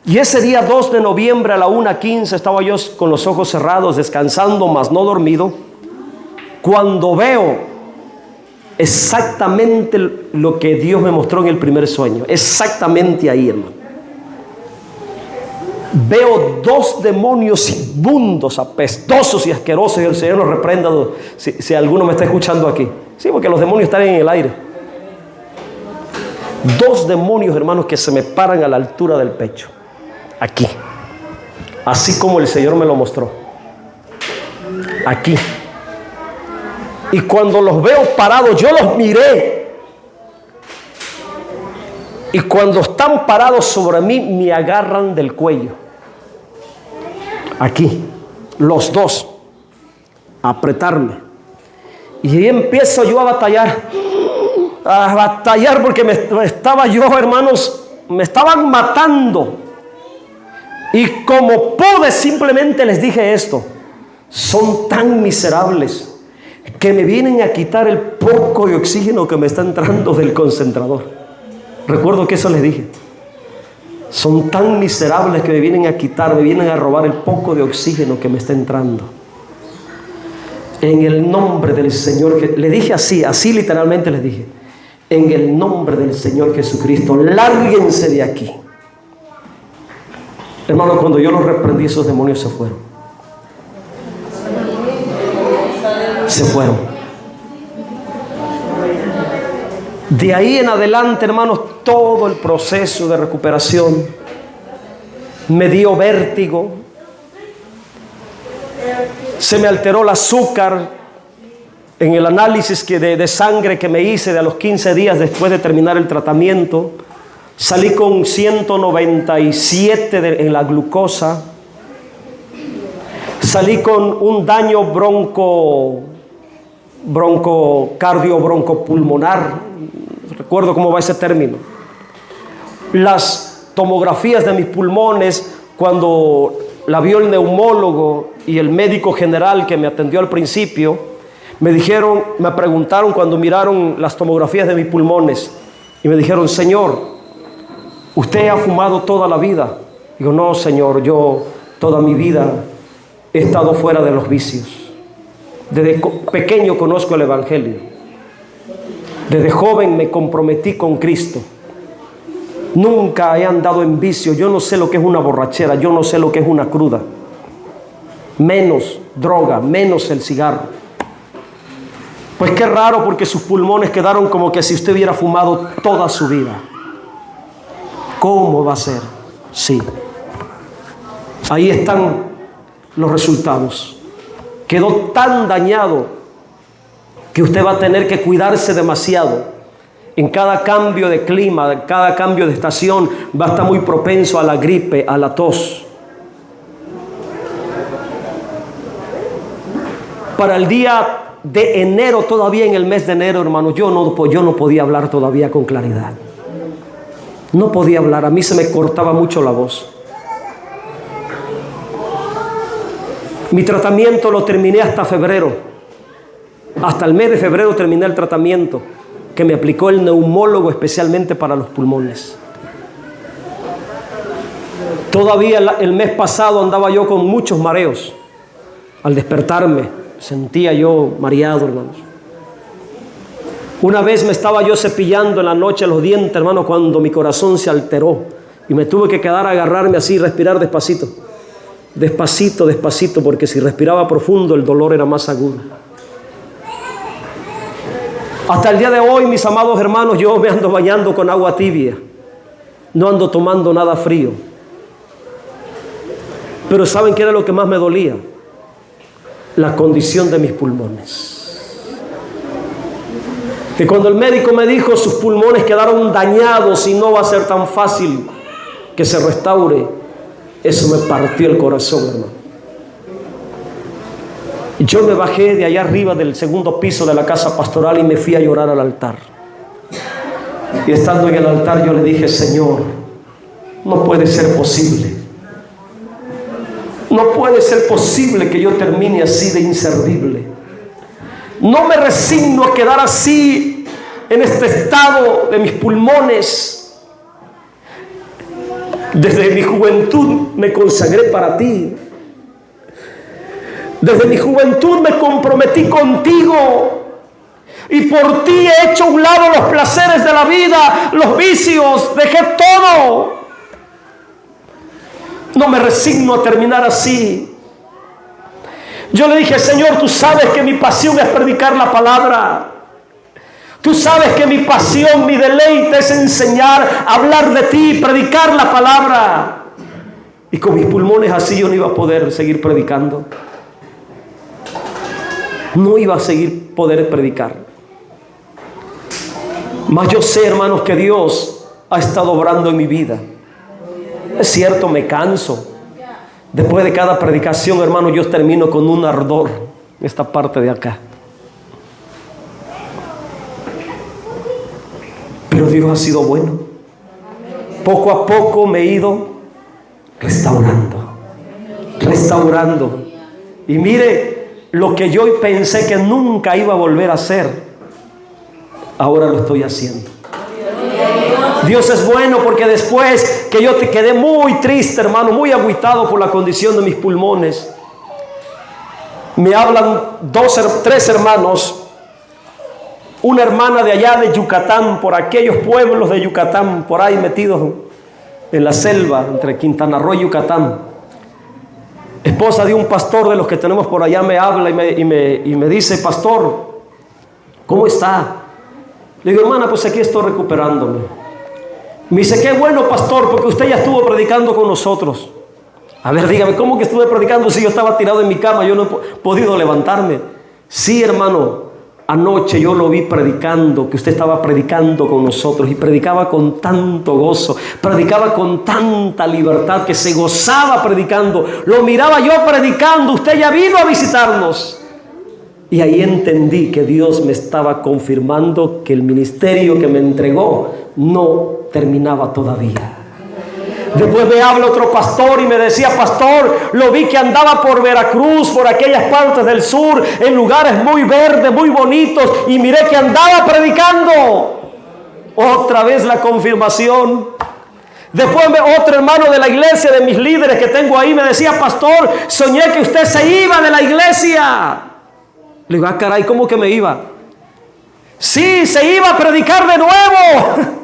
Y ese día 2 de noviembre a la 1:15 estaba yo con los ojos cerrados, descansando, mas no dormido, cuando veo exactamente lo que Dios me mostró en el primer sueño. Exactamente ahí, hermano. Veo 2 demonios inmundos, apestosos y asquerosos, y el Señor los reprenda si alguno me está escuchando aquí. Sí, porque los demonios están en el aire. 2 demonios, hermanos, que se me paran a la altura del pecho. Aquí, así como el Señor me lo mostró, aquí. Y cuando los veo parados, yo los miré, y cuando están parados sobre mí, me agarran del cuello, aquí, los 2, a apretarme. Y ahí empiezo yo a batallar porque me estaba yo, hermanos, me estaban matando. Y como pude, simplemente les dije esto: son tan miserables que me vienen a quitar el poco de oxígeno que me está entrando del concentrador. Recuerdo que eso les dije. Son tan miserables que me vienen a quitar, me vienen a robar el poco de oxígeno que me está entrando. En el nombre del Señor, le dije así literalmente les dije, en el nombre del Señor Jesucristo, lárguense de aquí. Hermano, cuando yo los reprendí, esos demonios se fueron. Se fueron. De ahí en adelante, hermanos, todo el proceso de recuperación me dio vértigo. Se me alteró el azúcar en el análisis de sangre que me hice a los 15 días después de terminar el tratamiento. Salí con 197 en la glucosa. Salí con un daño cardiobroncopulmonar. Recuerdo cómo va ese término. Las tomografías de mis pulmones, cuando la vio el neumólogo y el médico general que me atendió al principio, me preguntaron cuando miraron las tomografías de mis pulmones y me dijeron: señor, ¿usted ha fumado toda la vida? Digo: no, señor, yo toda mi vida he estado fuera de los vicios. Desde pequeño conozco el Evangelio. Desde joven me comprometí con Cristo. Nunca he andado en vicio. Yo no sé lo que es una borrachera, yo no sé lo que es una cruda. Menos droga, menos el cigarro. Pues qué raro, porque sus pulmones quedaron como que si usted hubiera fumado toda su vida. ¿Cómo va a ser? Sí. Ahí están los resultados. Quedó tan dañado que usted va a tener que cuidarse demasiado. En cada cambio de clima, en cada cambio de estación, va a estar muy propenso a la gripe, a la tos. Para el día de enero, todavía en el mes de enero, hermanos, yo no podía hablar todavía con claridad. No podía hablar, a mí se me cortaba mucho la voz. Mi tratamiento lo terminé hasta febrero. Hasta el mes de febrero terminé el tratamiento que me aplicó el neumólogo especialmente para los pulmones. Todavía el mes pasado andaba yo con muchos mareos. Al despertarme sentía yo mareado, hermanos. Una vez me estaba yo cepillando en la noche los dientes, hermano, cuando mi corazón se alteró y me tuve que quedar a agarrarme así y respirar despacito. Despacito, despacito, porque si respiraba profundo el dolor era más agudo. Hasta el día de hoy, mis amados hermanos, yo me ando bañando con agua tibia. No ando tomando nada frío. Pero ¿saben qué era lo que más me dolía? La condición de mis pulmones. Que cuando el médico me dijo sus pulmones quedaron dañados y no va a ser tan fácil que se restaure, eso me partió el corazón, hermano. Yo me bajé de allá arriba del segundo piso de la casa pastoral y me fui a llorar al altar. Y estando en el altar yo le dije: Señor, no puede ser posible. No puede ser posible que yo termine así de inservible. No me resigno a quedar así en este estado de mis pulmones. Desde mi juventud me consagré para ti. Desde mi juventud me comprometí contigo y por ti he hecho a un lado los placeres de la vida, los vicios, dejé todo. No me resigno a terminar así. Yo le dije: Señor, tú sabes que mi pasión es predicar la palabra. Tú sabes que mi pasión, mi deleite es enseñar, hablar de ti, predicar la palabra. Y con mis pulmones así yo no iba a poder seguir predicando. No iba a poder predicar. Mas yo sé, hermanos, que Dios ha estado obrando en mi vida. Es cierto, me canso. Después de cada predicación, hermano, yo termino con un ardor en esta parte de acá. Pero Dios ha sido bueno. Poco a poco me he ido restaurando. Y mire, lo que yo pensé que nunca iba a volver a hacer, ahora lo estoy haciendo. Dios es bueno, porque después que yo te quedé muy triste, hermano, muy agüitado por la condición de mis pulmones, me hablan tres hermanos, una hermana de allá de Yucatán, por aquellos pueblos de Yucatán, por ahí metidos en la selva, entre Quintana Roo y Yucatán. Esposa de un pastor de los que tenemos por allá me habla y me dice: pastor, ¿cómo está? Le digo: hermana, pues aquí estoy recuperándome. Me dice: qué bueno, pastor, porque usted ya estuvo predicando con nosotros. A ver, dígame, ¿cómo que estuve predicando si yo estaba tirado en mi cama? Yo no he podido levantarme. Sí, hermano, anoche yo lo vi predicando, que usted estaba predicando con nosotros, y predicaba con tanto gozo, predicaba con tanta libertad, que se gozaba predicando. Lo miraba yo predicando, usted ya vino a visitarnos. Y ahí entendí que Dios me estaba confirmando que el ministerio que me entregó no terminaba todavía. Después me habla otro pastor y me decía: pastor, lo vi que andaba por Veracruz, por aquellas partes del sur, en lugares muy verdes, muy bonitos, y miré que andaba predicando. Otra vez la confirmación. Después otro hermano de la iglesia, de mis líderes que tengo ahí, me decía: pastor, soñé que usted se iba de la iglesia. Le digo: ah, caray, ¿cómo que me iba? Sí, se iba a predicar de nuevo.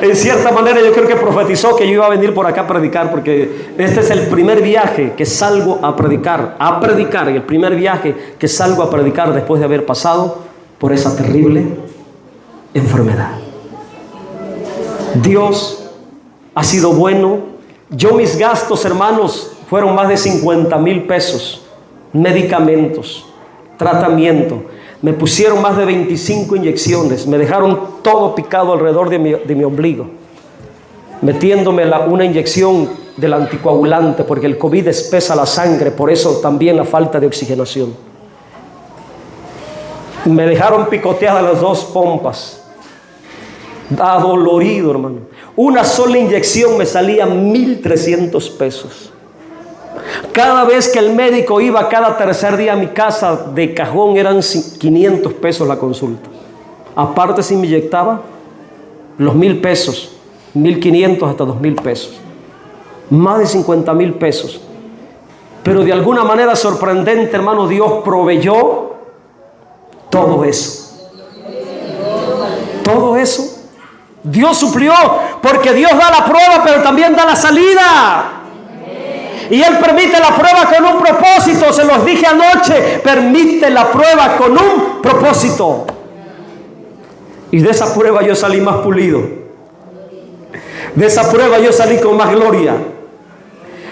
En cierta manera yo creo que profetizó que yo iba a venir por acá a predicar, porque este es el primer viaje que salgo a predicar, y el primer viaje que salgo a predicar después de haber pasado por esa terrible enfermedad. Dios ha sido bueno. Yo, mis gastos, hermanos, fueron más de 50,000 pesos, medicamentos, tratamiento. Me pusieron más de 25 inyecciones. Me dejaron todo picado alrededor de mi ombligo, metiéndome una inyección del anticoagulante, porque el COVID espesa la sangre, por eso también la falta de oxigenación. Me dejaron picoteadas las 2 pompas. Adolorido, hermano. Una sola inyección me salía 1,300 pesos. Cada vez que el médico iba cada tercer día a mi casa, de cajón eran 500 pesos la consulta. Aparte, si me inyectaba, los 1,000 pesos, 1,500 hasta 2,000 pesos. Más de 50,000 pesos. Pero de alguna manera sorprendente, hermano, Dios proveyó todo eso. Todo eso. Dios suplió, porque Dios da la prueba, pero también da la salida. Y Él permite la prueba con un propósito. Se los dije anoche: permite la prueba con un propósito. Y de esa prueba yo salí más pulido. De esa prueba yo salí con más gloria.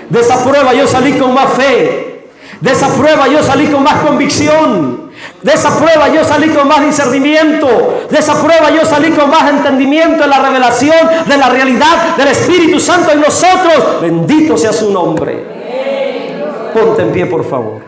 De esa prueba yo salí con más fe. De esa prueba yo salí con más convicción. De esa prueba yo salí con más discernimiento. De esa prueba yo salí con más entendimiento de la revelación, de la realidad del Espíritu Santo en nosotros. Bendito sea su nombre. Ponte en pie, por favor.